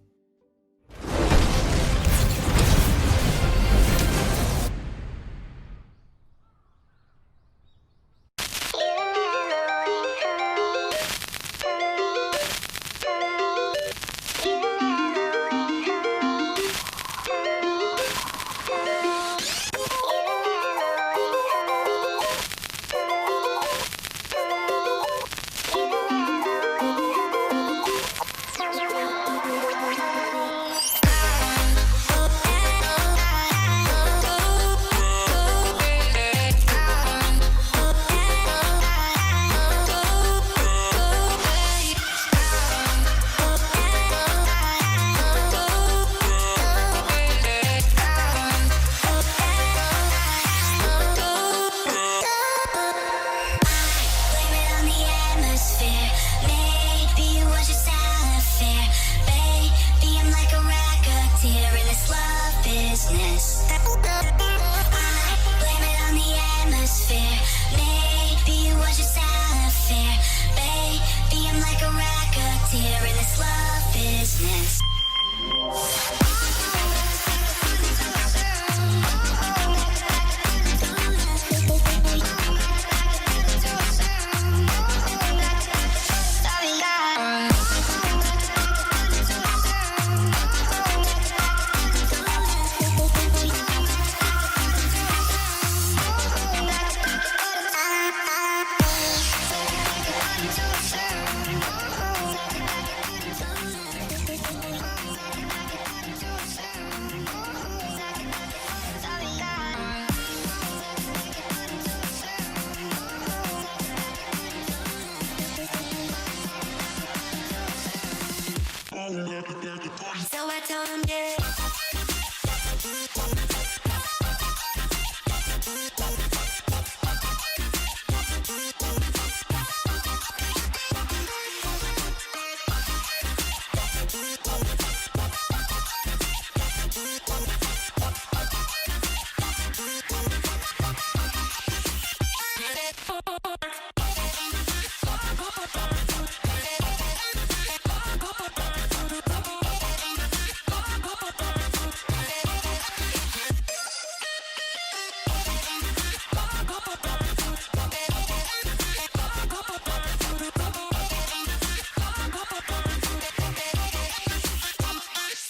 So I told him, yeah.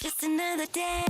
Just another day.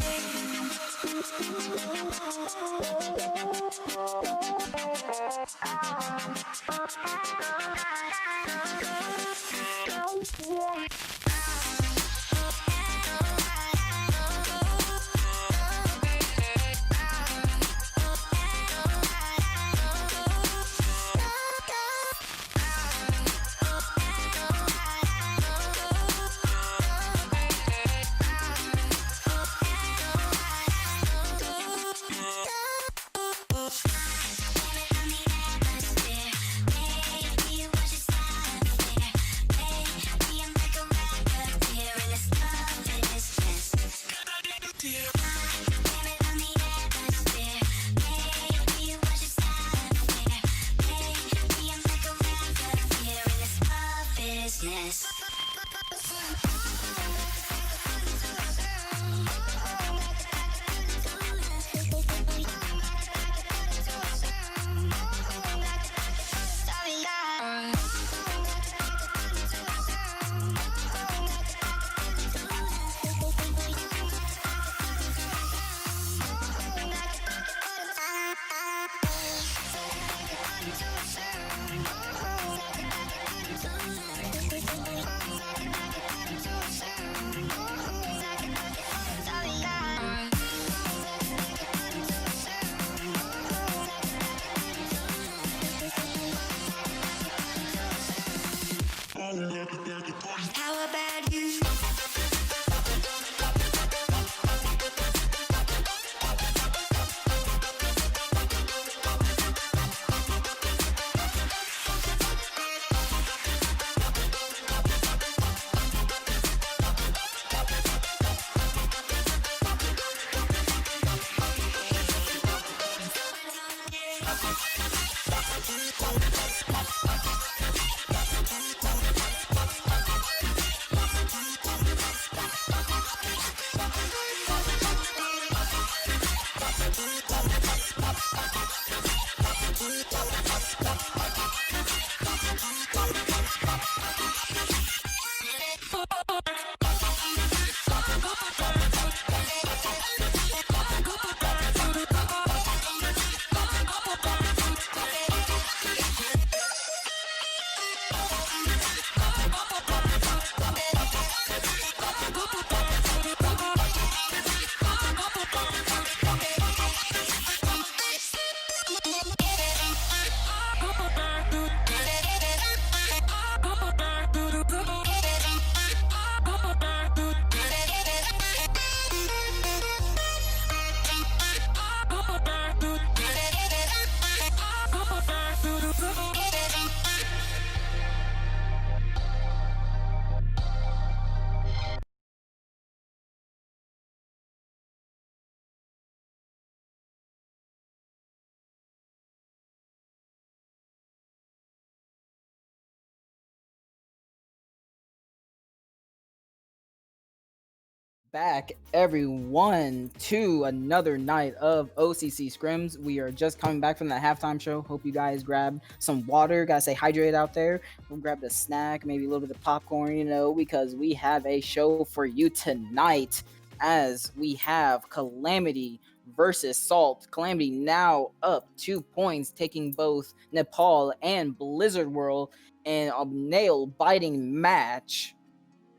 Back, everyone, to another night of OCC scrims. We are just coming back from the halftime show. Hope you guys grabbed some water. Gotta stay hydrated out there. We'll grab a snack, maybe a little bit of popcorn, because we have a show for you tonight. As we have Calamity versus Salt. Calamity now up 2 points, taking both Nepal and Blizzard World in a nail-biting match.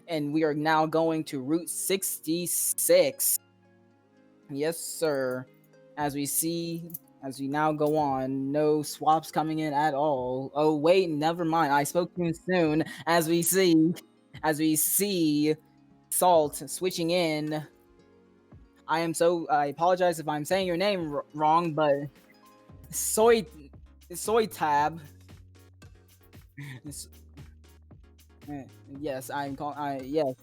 And we are now going to Route 66. Yes, sir. As we now go on, no swaps coming in at all. Oh, wait, never mind. I spoke too soon. As we see Salt switching in. I apologize if I'm saying your name wrong, but Soy Tab. Yes, I'm calling. Yes.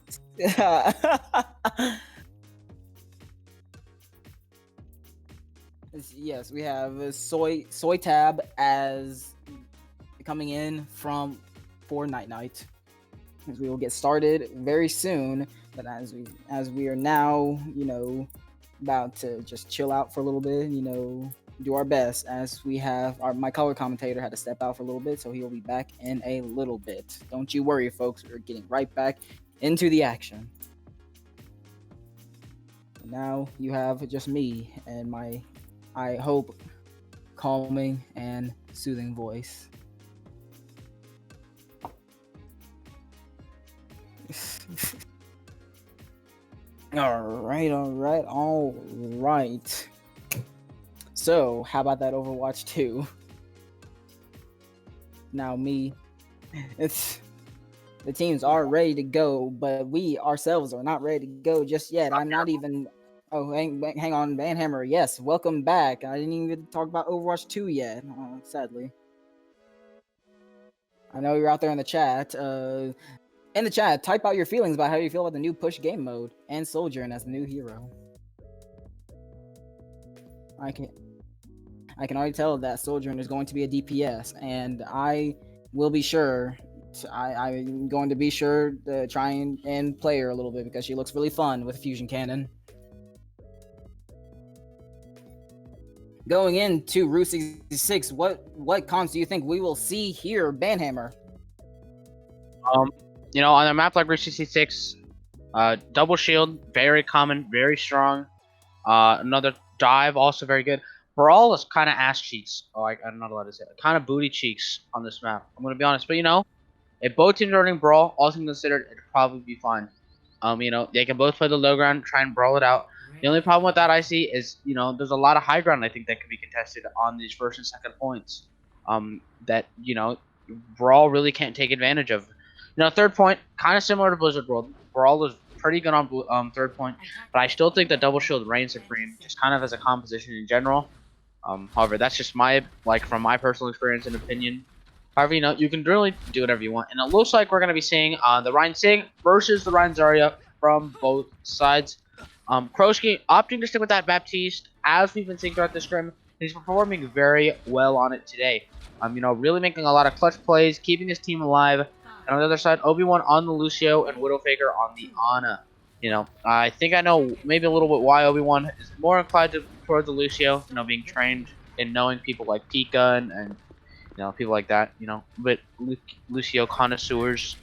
Yes, we have Soy Tab as coming in for Night. As we will get started very soon, but as we are now, about to just chill out for a little bit, do our best, as we have my color commentator had to step out for a little bit, so he'll be back in a little bit. Don't you worry, folks. We're getting right back into the action. Now you have just me and my, I hope, calming and soothing voice. All right. So, how about that Overwatch 2? Now the teams are ready to go, but we ourselves are not ready to go just yet. I'm not even. Oh, hang on, Banhammer. Yes, welcome back. I didn't even talk about Overwatch 2 yet, sadly. I know you're out there in the chat. Type out your feelings about how you feel about the new push game mode and Sojourn as the new hero. I can already tell that Sojourn is going to be a DPS, and I will be sure. I'm going to be sure to try and play her a little bit because she looks really fun with Fusion Cannon. Going into Route 66, what cons do you think we will see here, Banhammer? On a map like Route 66, double shield, very common, very strong. Another dive, also very good. Brawl is kind of ass cheeks. I'm not allowed to say it. Kind of booty cheeks on this map. I'm going to be honest. But, if both teams are running Brawl, all things considered, it'd probably be fine. They can both play the low ground, try and brawl it out. The only problem with that I see is, there's a lot of high ground I think that could be contested on these first and second points. That, Brawl really can't take advantage of. Third point, kind of similar to Blizzard World. Brawl is pretty good on third point, but I still think that Double Shield reigns supreme, just kind of as a composition in general. However, that's just from my personal experience and opinion. However, you can really do whatever you want. And it looks like we're going to be seeing the Rein Sig versus the Rein Zarya from both sides. Kroski opting to stick with that Baptiste, as we've been seeing throughout the scrim. He's performing very well on it today. Really making a lot of clutch plays, keeping his team alive. And on the other side, Obi-Wan on the Lucio and Widowfaker on the Ana. I think I know maybe a little bit why Obi-Wan is more inclined toward the Lucio, being trained in knowing people like Pika and people like that, but Lucio connoisseurs.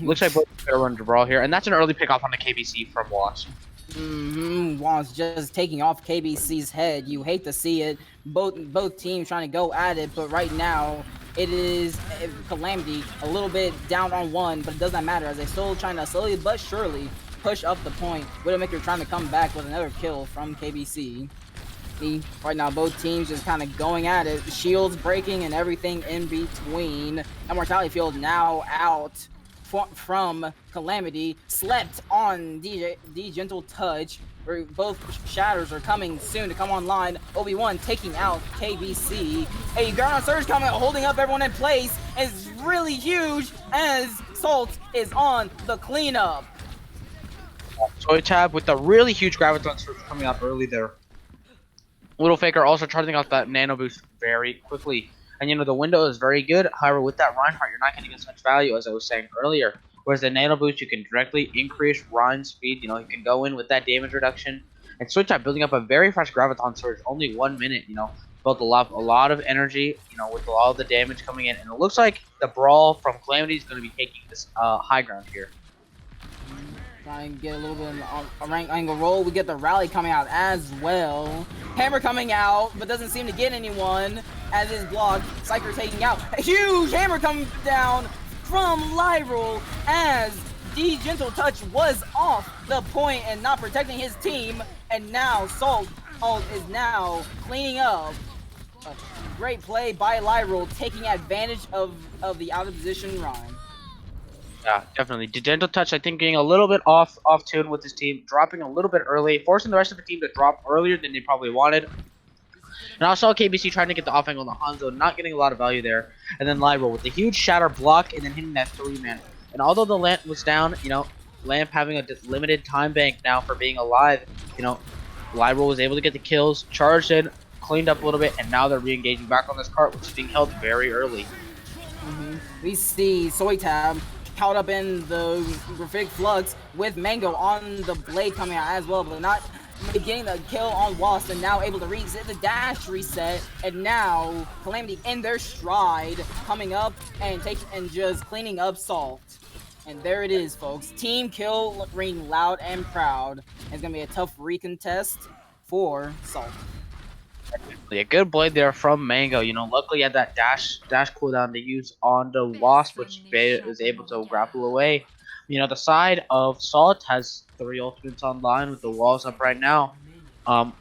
Looks like both are running to brawl here, and that's an early pick off on the KBC from Wasp. Wasp just taking off KBC's head. You hate to see it. Both teams trying to go at it, but right now it is Calamity a little bit down on one, but it does not matter as they're still trying to slowly but surely push up the point. Widowmaker trying to come back with another kill from KBC. Right now, both teams just kind of going at it. Shields breaking and everything in between. Immortality Field now out from Calamity. Slept on D Gentle Touch. Where both shatters are coming soon to come online. Obi-Wan taking out KBC. A Garden Surge coming, holding up everyone in place. Is really huge as Salt is on the cleanup. Soy Tab with the really huge Graviton Surge coming up early there. Widowfaker also charging out that nano boost very quickly. And the window is very good. However, with that Reinhardt, you're not getting as much value as I was saying earlier. Whereas the Nano Boost, you can directly increase Ryan's speed. You know, you can go in with that damage reduction. And Switch Up building up a very fast Graviton Surge, only 1 minute, you know, built a lot of energy, you know, with all the damage coming in. And it looks like the Brawl from Calamity is going to be taking this high ground here. Try and get a little bit on a rank angle roll. We get the rally coming out as well. Hammer coming out, but doesn't seem to get anyone as is blocked. Psyker taking out. A huge hammer coming down from Lyril as the Gentle Touch was off the point and not protecting his team. And now Salt is now cleaning up. A great play by Lyril, taking advantage of the out of position Rhyme. Yeah, definitely. The Gentle Touch, I think, getting a little bit off tune with his team, dropping a little bit early, forcing the rest of the team to drop earlier than they probably wanted. And also KBC trying to get the off angle on the Hanzo, not getting a lot of value there. And then Lyra with the huge shatter block and then hitting that 3-man. And although the Lamp was down, you know, Lamp having a limited time bank now for being alive, you know, Lyra was able to get the kills, charged in, cleaned up a little bit, and now they're re-engaging back on this cart, which is being held very early. We see Soytab caught up in the Graphic Flux with Mango on the blade coming out as well, but not getting the kill on Wasp, and now able to reset the dash reset, and now Calamity in their stride coming up and just cleaning up Salt. And there it is, folks. Team kill ring loud and proud. It's gonna be a tough recontest for Salt. A good blade there from Mango. You know, luckily had that dash cooldown to use on the Wasp, which Beta is able to grapple away. You know, the side of Salt has 3 ultimates online with the walls up right now.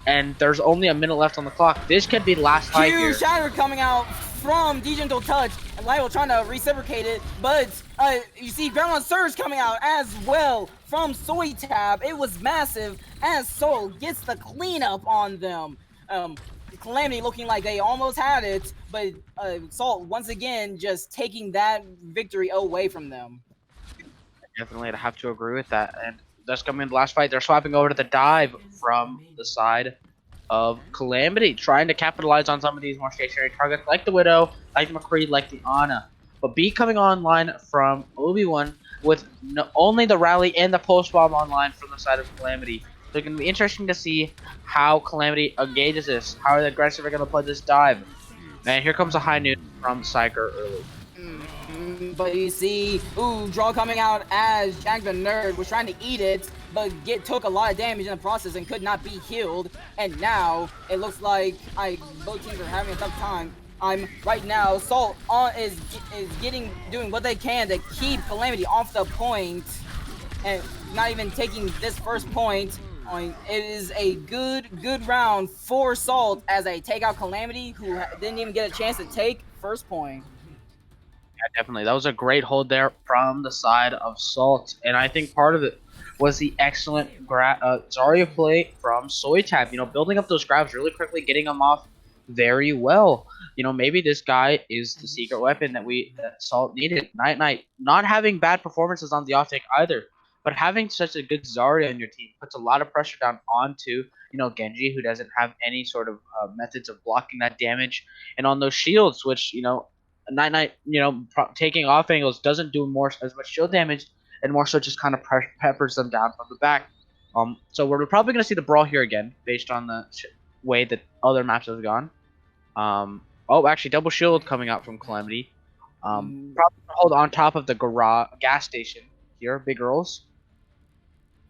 And there's only a minute left on the clock. This could be the last fight here. Huge shatter coming out from Gentle Touch, and Lyle trying to reciprocate it, but you see Ground Surge coming out as well from Soytab. It was massive as Soul gets the cleanup on them. Calamity looking like they almost had it, but Salt once again just taking that victory away from them. Definitely, I'd have to agree with that. And that's coming in the last fight. They're swapping over to the dive from the side of Calamity, trying to capitalize on some of these more stationary targets like the Widow, like McCree, like the Ana. But B coming online from Obi-Wan with only the rally and the post bomb online from the side of Calamity. So it's going to be interesting to see how Calamity engages this, how aggressive they're going to play this dive. And here comes a high noon from Psyker early. But you see, draw coming out as Jack the Nerd was trying to eat it, but took a lot of damage in the process and could not be healed. And now it looks like both teams are having a tough time. Right now, Salt is doing what they can to keep Calamity off the point, and not even taking this first point. It is a good round for Salt as they take out Calamity, who didn't even get a chance to take first point. Yeah, definitely. That was a great hold there from the side of Salt, and I think part of it was the excellent Zarya play from Soytab. You know, building up those grabs really quickly, getting them off very well. You know, maybe this guy is the secret weapon that Salt needed. Night, not having bad performances on the off-take either, but having such a good Zarya in your team puts a lot of pressure down onto, you know, Genji, who doesn't have any sort of methods of blocking that damage, and on those shields, which, you know, Night, you know, taking off angles doesn't do as much shield damage, and more so just kind of peppers them down from the back. So we're probably going to see the brawl here again, based on the way that other maps have gone. Oh, actually, double shield coming out from Calamity. Probably hold on top of the gas station here, big girls.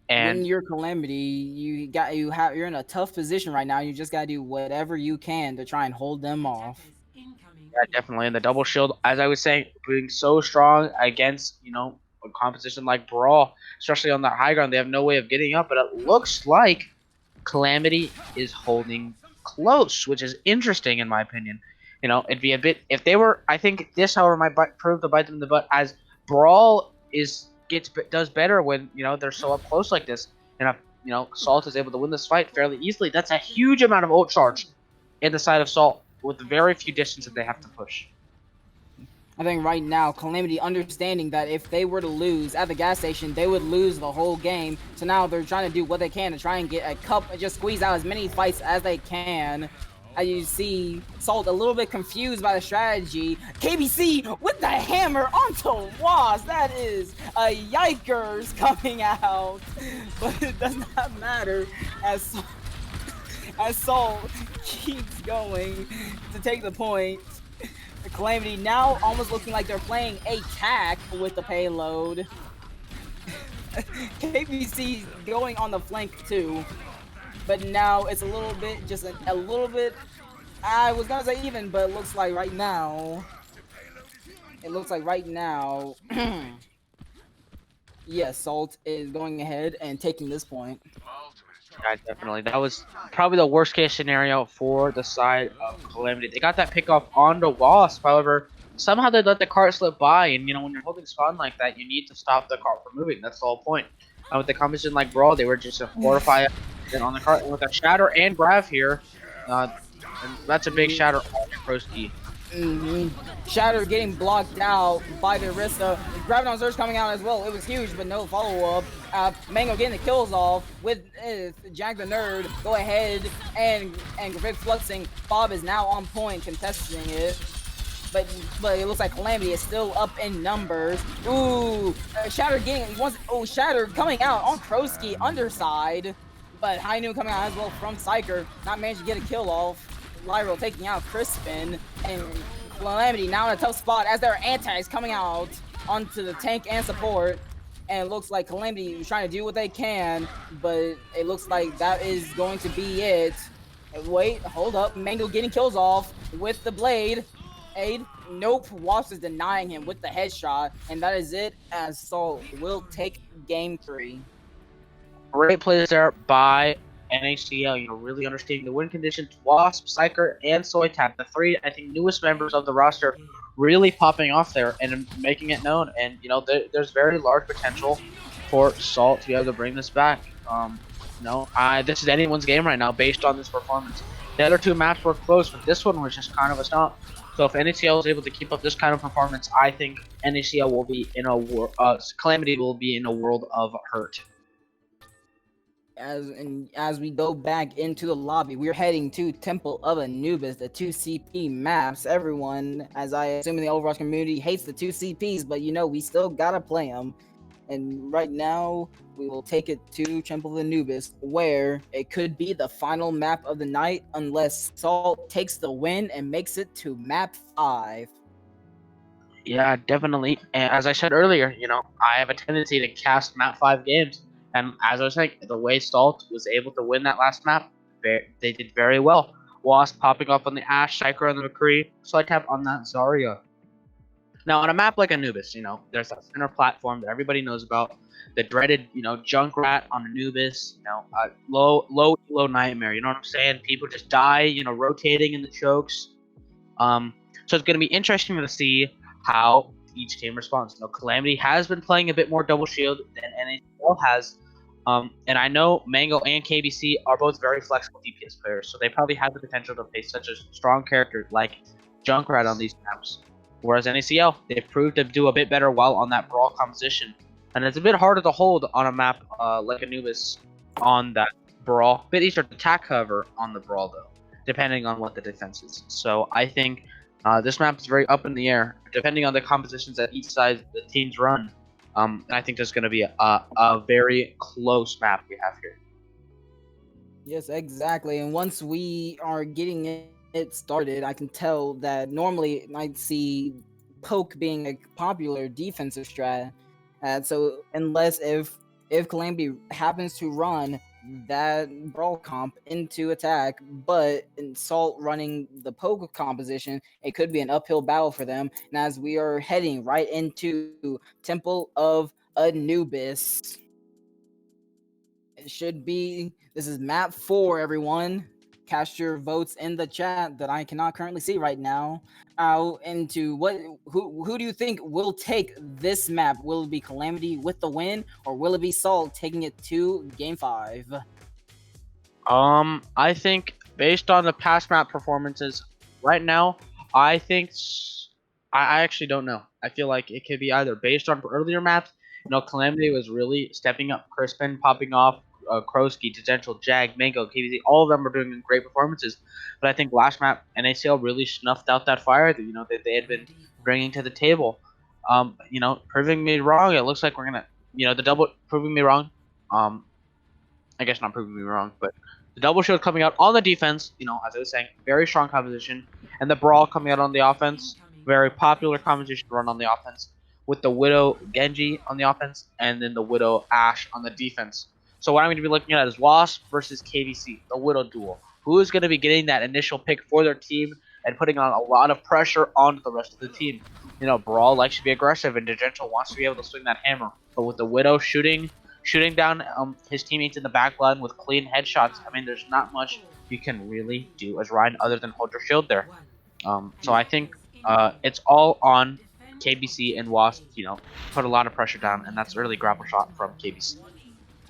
And when you're Calamity, you're in a tough position right now. You just gotta do whatever you can to try and hold them off. Yeah, definitely. And the double shield, as I was saying, being so strong against, you know, a composition like Brawl, especially on that high ground, they have no way of getting up. But it looks like Calamity is holding close, which is interesting in my opinion. You know, it'd be a bit if they were. I think this, however, might prove to bite them in the butt, as Brawl does better when, you know, they're so up close like this. And if, you know, Salt is able to win this fight fairly easily, that's a huge amount of ult charge in the side of Salt, with very few distance that they have to push. I think right now, Calamity understanding that if they were to lose at the gas station, they would lose the whole game. So now they're trying to do what they can to try and get a cup, just squeeze out as many fights as they can. as you see Salt a little bit confused by the strategy. KBC with the hammer onto Wasp. That is a yikers coming out, but it does not matter as Salt keeps going to take the point. Calamity now almost looking like they're playing attack with the payload. KBC going on the flank too, but now it's a little bit, just a little bit. I was gonna say even, but it looks like right now. Yes, Salt is going ahead and taking this point. Yeah, definitely. That was probably the worst case scenario for the side of Calamity. They got that pick off onto Wasp. However, somehow they let the cart slip by. And, you know, when you're holding spawn like that, you need to stop the cart from moving. That's the whole point. And with the composition like Brawl, they were just a 4 or 5 on the cart. And with a Shatter and Grav here, and that's a big Shatter on Krosky. Shatter getting blocked out by the Arista. Graviton Surge coming out as well. It was huge, but no follow-up. Mango getting the kills off with Jack the Nerd. Go ahead and Vic fluxing. Bob is now on point contesting it. But it looks like Calamity is still up in numbers. Ooh, Shatter getting Shatter coming out on Krosky underside. But High Noon coming out as well from Psyker. Not managed to get a kill off. Lyro taking out Crispin, and Calamity now in a tough spot as their antis coming out onto the tank and support. And it looks like Calamity is trying to do what they can, but it looks like that is going to be it. Wait, hold up. Mango getting kills off with the blade. Aid. Nope. Wasp is denying him with the headshot, and that is it as Salt will take game 3. Great plays there by NACL, you know, really understanding the win conditions. Wasp, Psyker, and Soytap, the 3, I think, newest members of the roster, really popping off there and making it known. And, you know, there's very large potential for Salt to be able to bring this back. This is anyone's game right now based on this performance. The other 2 maps were close, but this one was just kind of a stomp. So if NACL is able to keep up this kind of performance, I think NACL will be in a Calamity will be in a world of hurt. As we go back into the lobby, we're heading to Temple of Anubis, the 2 CP maps. Everyone, as I assume in the Overwatch community, hates the 2 CPs, but you know, we still gotta play them. And right now, we will take it to Temple of Anubis, where it could be the final map of the night, unless Salt takes the win and makes it to map 5. Yeah, definitely. And as I said earlier, you know, I have a tendency to cast map 5 games. And as I was saying, the way Salt was able to win that last map, they did very well. Wasp popping up on the Ashe, Psyker on the McCree, Soytap on that Zarya. Now, on a map like Anubis, you know, there's that center platform that everybody knows about. The dreaded, you know, Junkrat on Anubis, you know, low nightmare. You know what I'm saying? People just die, you know, rotating in the chokes. So it's going to be interesting to see how each team responds. You know, Calamity has been playing a bit more double shield than NACL has. And I know Mango and KBC are both very flexible DPS players, so they probably have the potential to face such a strong character like Junkrat on these maps. Whereas NACL, they've proved to do a bit better while on that Brawl composition. And it's a bit harder to hold on a map like Anubis on that Brawl. A bit easier to attack cover on the Brawl, though, depending on what the defense is. So I think this map is very up in the air, depending on the compositions that each side the teams run. And I think there's going to be a very close map we have here. Yes, exactly. And once we are getting it started, I can tell that normally I'd see poke being a popular defensive strat. So unless if Calamity happens to run that Brawl comp into attack, but in Salt running the poke composition, it could be an uphill battle for them. And as we are heading right into Temple of Anubis, it should be, this is map 4, everyone. Cast your votes in the chat that I cannot currently see right now. Into who do you think will take this map? Will it be Calamity with the win, or will it be Salt taking it to game 5? I think based on the past map performances right now, I think I actually don't know. I feel like it could be either based on earlier maps. You know, Calamity was really stepping up. Crispin popping off. Krosky, Tangential, Jag, Mango, KBZ, all of them are doing great performances. But I think last map NACL really snuffed out that fire that that they had been bringing to the table. Proving me wrong. It looks like we're gonna the double proving me wrong. I guess not proving me wrong, but the double shield coming out on the defense, as I was saying, very strong composition, and the brawl coming out on the offense, very popular composition run on the offense, with the Widow Genji on the offense, and then the Widow Ashe on the defense. So what I'm going to be looking at is Wasp versus KBC, the Widow duel. Who is going to be getting that initial pick for their team and putting on a lot of pressure onto the rest of the team? Brawl likes to be aggressive, and Degential wants to be able to swing that hammer, but with the Widow shooting down his teammates in the back line with clean headshots, I mean, there's not much you can really do as Ryan other than hold your shield there. So I think it's all on KBC and Wasp, put a lot of pressure down, and that's a really grapple shot from KBC.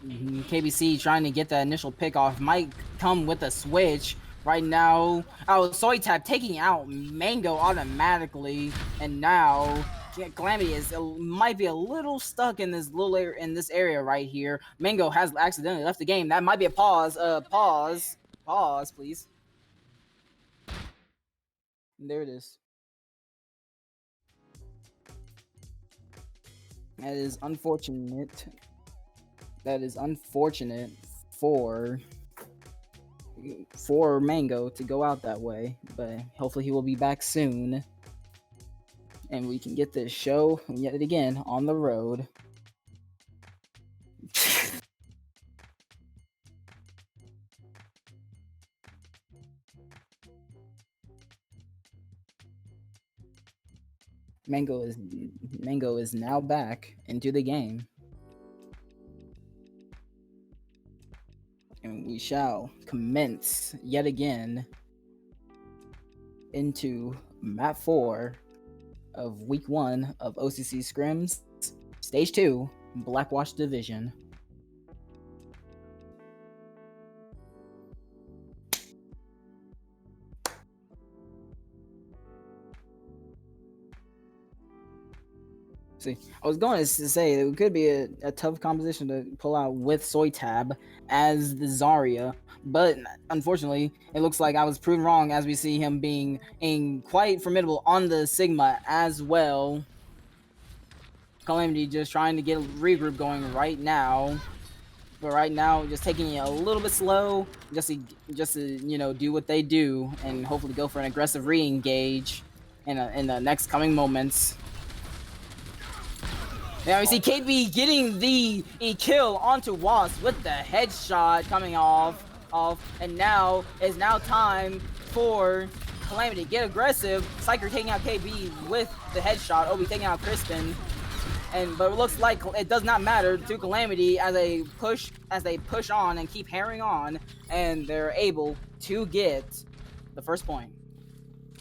KBC trying to get that initial pick off might come with a switch. Right now, Soytab taking out Mango automatically, and now Calamity might be a little stuck in this area right here. Mango has accidentally left the game. That might be a pause. Pause, please. And there it is. That is unfortunate. That is unfortunate for Mango to go out that way, but hopefully he will be back soon, and we can get this show yet again on the road. Mango is now back into the game. And we shall commence yet again into map 4 of week 1 of OCC scrims, stage 2, Blackwatch Division. See, I was going to say that it could be a tough composition to pull out with Soytab as the Zarya, but unfortunately, it looks like I was proven wrong as we see him being quite formidable on the Sigma as well. Calamity just trying to get a regroup going right now, but right now just taking it a little bit slow, just to do what they do and hopefully go for an aggressive re-engage in the next coming moments. Now we see KB getting the kill onto Wasp with the headshot coming off, and now is time for Calamity to get aggressive. Psyker taking out KB with the headshot. Obi taking out Crispin, but it looks like it does not matter to Calamity as they push on and keep hammering on, and they're able to get the first point.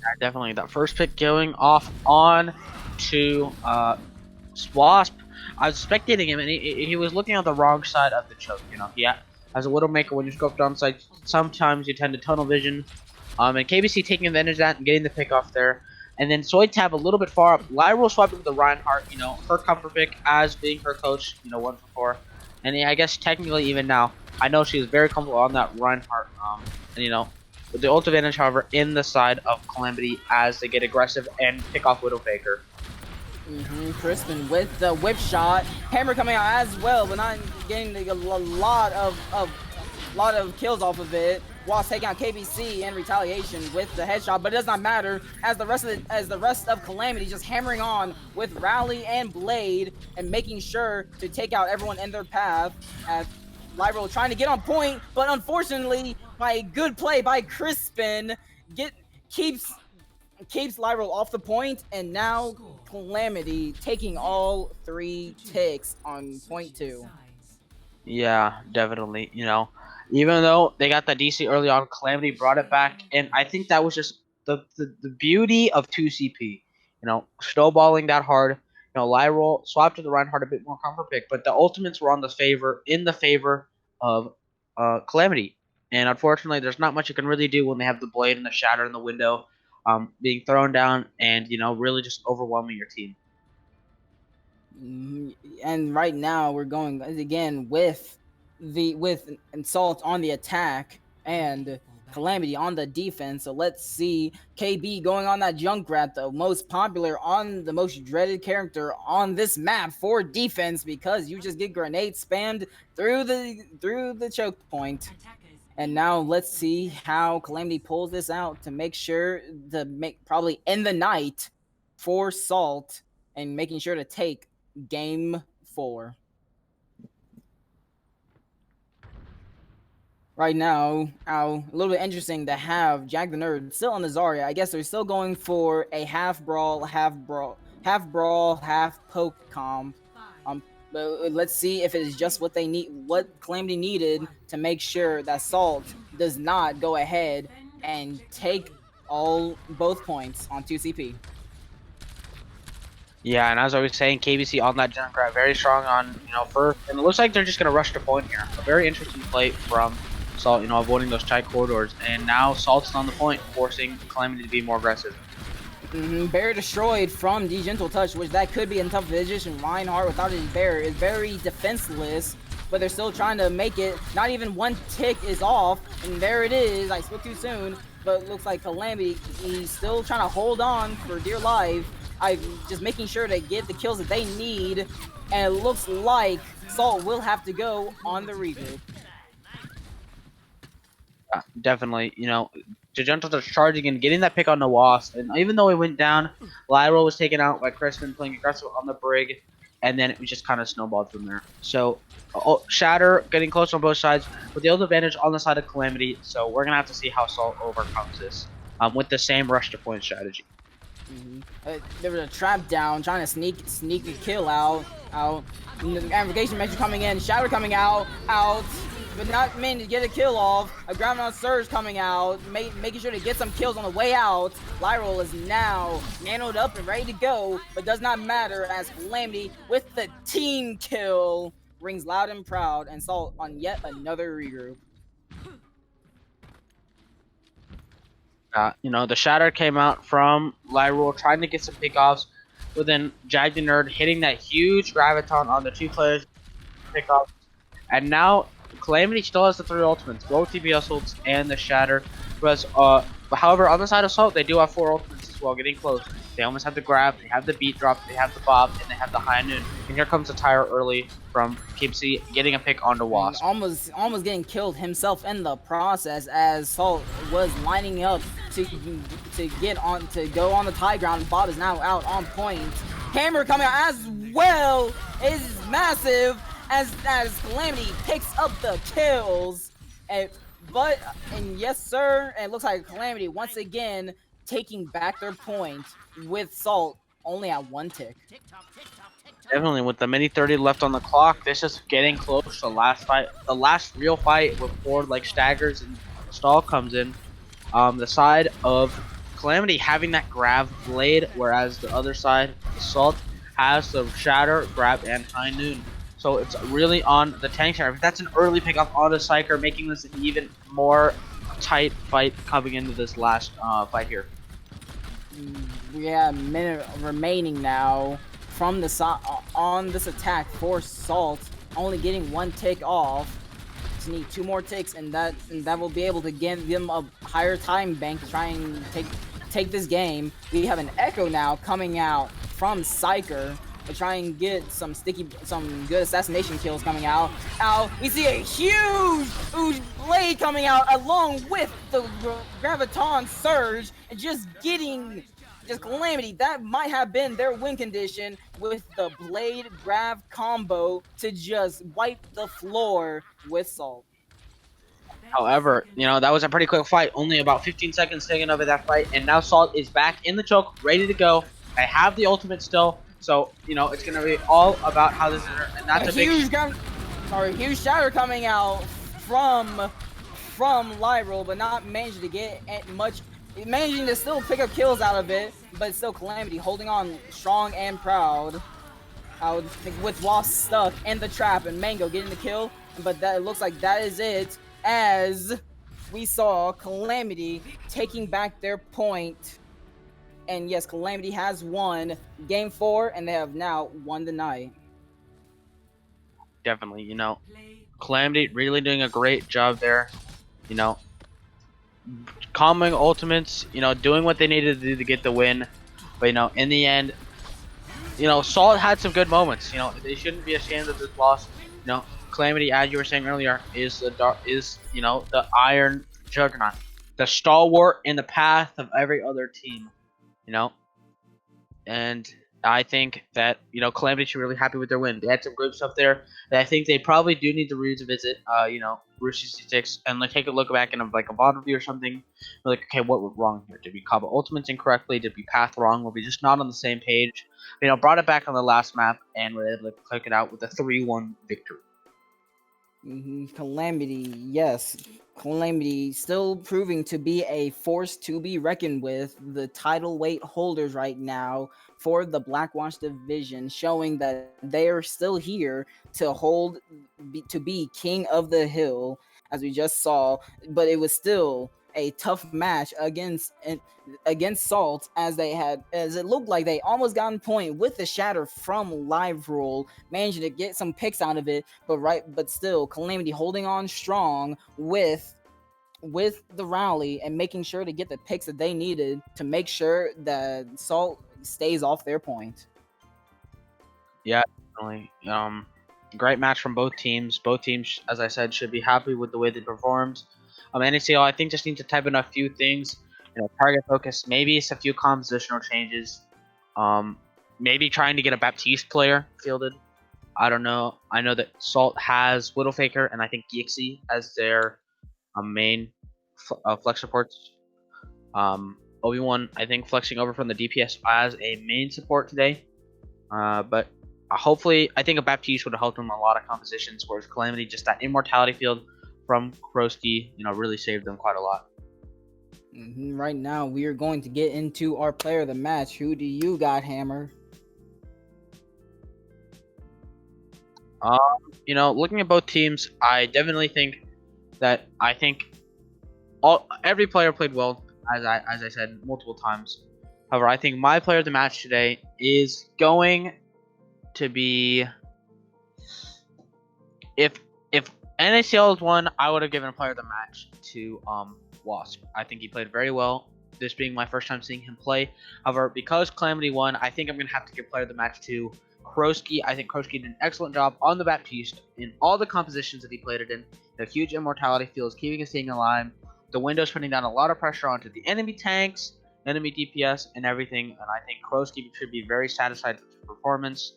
Yeah, definitely that first pick going off on to Wasp. I was spectating him, and he was looking on the wrong side of the choke. Yeah, as a Widowmaker, when you scope down sight, sometimes you tend to tunnel vision. And KBC taking advantage of that and getting the pick off there. And then Soytab a little bit far up. Lyra swapping with the Reinhardt, her comfort pick as being her coach, 1 for 4. And I guess technically even now, I know she is very comfortable on that Reinhardt. With the ult advantage, however, in the side of Calamity as they get aggressive and pick off Widowmaker. Crispin with the whip shot, hammer coming out as well, but not getting a lot of kills off of it. Wasp taking out KBC in retaliation with the headshot, but it does not matter as the rest of Calamity just hammering on with Rally and Blade and making sure to take out everyone in their path. As Libero trying to get on point, but unfortunately, by a good play by Crispin, keeps Libero off the point, and now Calamity taking all 3 ticks on point 2. Yeah, definitely. Even though they got that DC early on, Calamity brought it back, and I think that was just the beauty of 2CP. Snowballing that hard. Lyra swapped to the Reinhardt a bit more comfort pick, but the ultimates were in the favor of Calamity. And unfortunately, there's not much you can really do when they have the blade and the shatter in the window being thrown down and, really just overwhelming your team. And right now we're going again with Salt on the attack and Calamity on the defense. So let's see KB going on that Junkrat, the most popular on the most dreaded character on this map for defense, because you just get grenade spammed through the choke point. And now let's see how Calamity pulls this out to make sure to make probably end the night for Salt and making sure to take game 4. Right now, a little bit interesting to have Jack the Nerd still on the Zarya. I guess they're still going for a half brawl, half poke comp. But let's see if it is just what they need, what Calamity needed to make sure that Salt does not go ahead and take both points on 2CP. Yeah, and as I was saying, KBC on that Junkrat, very strong on, first, and it looks like they're just going to rush the point here. A very interesting play from Salt, avoiding those tight corridors, and now Salt's on the point, forcing Calamity to be more aggressive. Barrier destroyed from the Gentle Touch, which that could be a tough position. Reinhardt without his barrier is very defenseless, but they're still trying to make it. Not even one tick is off, and there it is. I spoke too soon, but it looks like Calamity, he's still trying to hold on for dear life. I'm just making sure to get the kills that they need, and it looks like Salt will have to go on the regroup. Definitely, Gentle Touch charging and getting that pick on the Wasp, and even though it went down, Lyra was taken out by Crispin playing aggressive on the Brig, and then it was just kind of snowballed from there. So, Shatter getting close on both sides, with the old advantage on the side of Calamity, so we're going to have to see how Salt overcomes this with the same rush to point strategy. There was a trap down, trying to sneak a kill out. Amplification measure coming in, Shatter coming out, but not meant to get a kill off. A Graviton Surge coming out, making sure to get some kills on the way out. Lyra is now nanoed up and ready to go, but does not matter as Calamity with the team kill rings loud and proud, and Salt on yet another regroup. The Shatter came out from Lyra trying to get some pickoffs, but then Jag the Nerd hitting that huge Graviton on the 2 players pickoff. And now Calamity still has the 3 ultimates, both TPS ults and the Shatter. However, on the side of Salt, they do have 4 ultimates as well, getting close. They almost have the grab, they have the beat drop, they have the bob, and they have the high noon. And here comes the tire early from KBC getting a pick onto Wasp. Almost getting killed himself in the process, as Salt was lining up to go on the high ground. Bob is now out on point. Hammer coming out as well is massive as Calamity picks up the kills. And yes sir, and it looks like Calamity once again taking back their point with Salt only at 1 tick. Definitely, with the mini 30 left on the clock, this is getting close to the last fight, the last real fight before staggers and stall comes in. The side of Calamity having that grab blade, whereas the other side, Salt, has the Shatter, grab, and high noon. So it's really on the tank share. That's an early pickup on the Psyker, making this an even more tight fight coming into this last fight here. We have a minute remaining now from the on this attack for Salt, only getting 1 tick off. Just need 2 more ticks, and that will be able to give them a higher time bank to try and take this game. We have an Echo now coming out from Psyker to try and get some good assassination kills coming out. We see a huge blade coming out along with the Graviton Surge, and just Calamity. That might have been their win condition, with the blade grab combo to just wipe the floor with Salt. However, that was a pretty quick fight. Only about 15 seconds taken over that fight, and now Salt is back in the choke, ready to go. I have the ultimate still, so it's gonna be all about how this is. And that's a huge Shatter coming out from Lyra, but not managing to get much. Managing to still pick up kills out of it, but still Calamity holding on strong and proud. With Wasp stuck in the trap and Mango getting the kill, but that looks like that is it, as we saw Calamity taking back their point. And yes, Calamity has won game 4, and they have now won the night. Definitely, Calamity really doing a great job there. You know, comboing ultimates. You know, doing what they needed to do to get the win. But you know, in the end, you know, Salt had some good moments. You know, they shouldn't be ashamed of this loss. You know, Calamity, as you were saying earlier, is the Iron Juggernaut, the stalwart in the path of every other team. You know, and I think that Calamity should be really happy with their win. They had some good stuff there. And I think they probably do need to revisit, Route 66 and like take a look back in a VOD review or something. Like, okay, what went wrong here? Did we combo ultimates incorrectly? Did we path wrong? Were we just not on the same page? Brought it back on the last map and were able to click it out with a 3-1 victory. Calamity, yes. Calamity still proving to be a force to be reckoned with. The title weight holders right now for the Blackwatch division, showing that they are still here to to be king of the hill, as we just saw. But it was still a tough match against Salt, as it looked like they almost got on point with the shatter from Live Roll, managing to get some picks out of it, but still Calamity holding on strong with the rally and making sure to get the picks that they needed to make sure that Salt stays off their point. Yeah, definitely. Great match from both teams. Both teams, as I said, should be happy with the way they performed. NACL, I think, just need to type in a few things. Target focus, maybe it's a few compositional changes. Maybe trying to get a Baptiste player fielded. I don't know. I know that Salt has Widowfaker and I think Gixie as their main flex supports. Obi-Wan, I think, flexing over from the DPS as a main support today. But hopefully, I think a Baptiste would have helped him a lot of compositions, whereas Calamity, just that immortality field from Krosky, really saved them quite a lot. Right now, we are going to get into our player of the match. Who do you got, Hammer? Looking at both teams, I definitely think that every player played well, as I said multiple times. However, I think my player of the match today is going to be, if NACL won, I would have given a player of the match to Wasp. I think he played very well. This being my first time seeing him play. However, because Calamity won, I think I'm gonna have to give player of the match to Krosky. I think Krosky did an excellent job on the Baptiste in all the compositions that he played it in. The huge immortality fields, keeping his team alive. The windows putting down a lot of pressure onto the enemy tanks, enemy DPS, and everything. And I think Krosky should be very satisfied with his performance.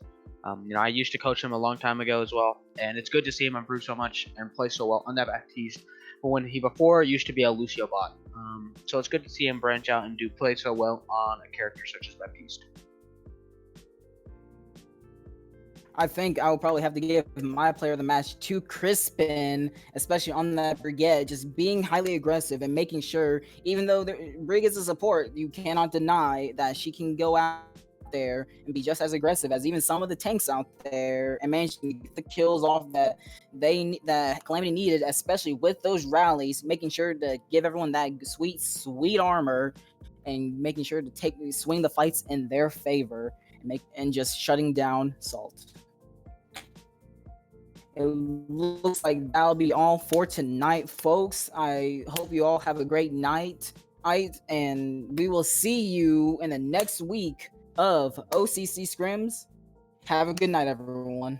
I used to coach him a long time ago as well, and it's good to see him improve so much and play so well on that Baptiste. But when he before used to be a Lucio bot, so it's good to see him branch out and play so well on a character such as Baptiste. I think I will probably have to give my player of the match to Crispin, especially on that Brigade, just being highly aggressive and making sure, even though Brig is a support, you cannot deny that she can go out there and be just as aggressive as even some of the tanks out there and manage to get the kills off that Calamity needed, especially with those rallies, making sure to give everyone that sweet armor and making sure to swing the fights in their favor and just shutting down Salt. It looks like that'll be all for tonight, folks. I hope you all have a great night. And we will see you in the next week of OCC Scrims. Have a good night, everyone.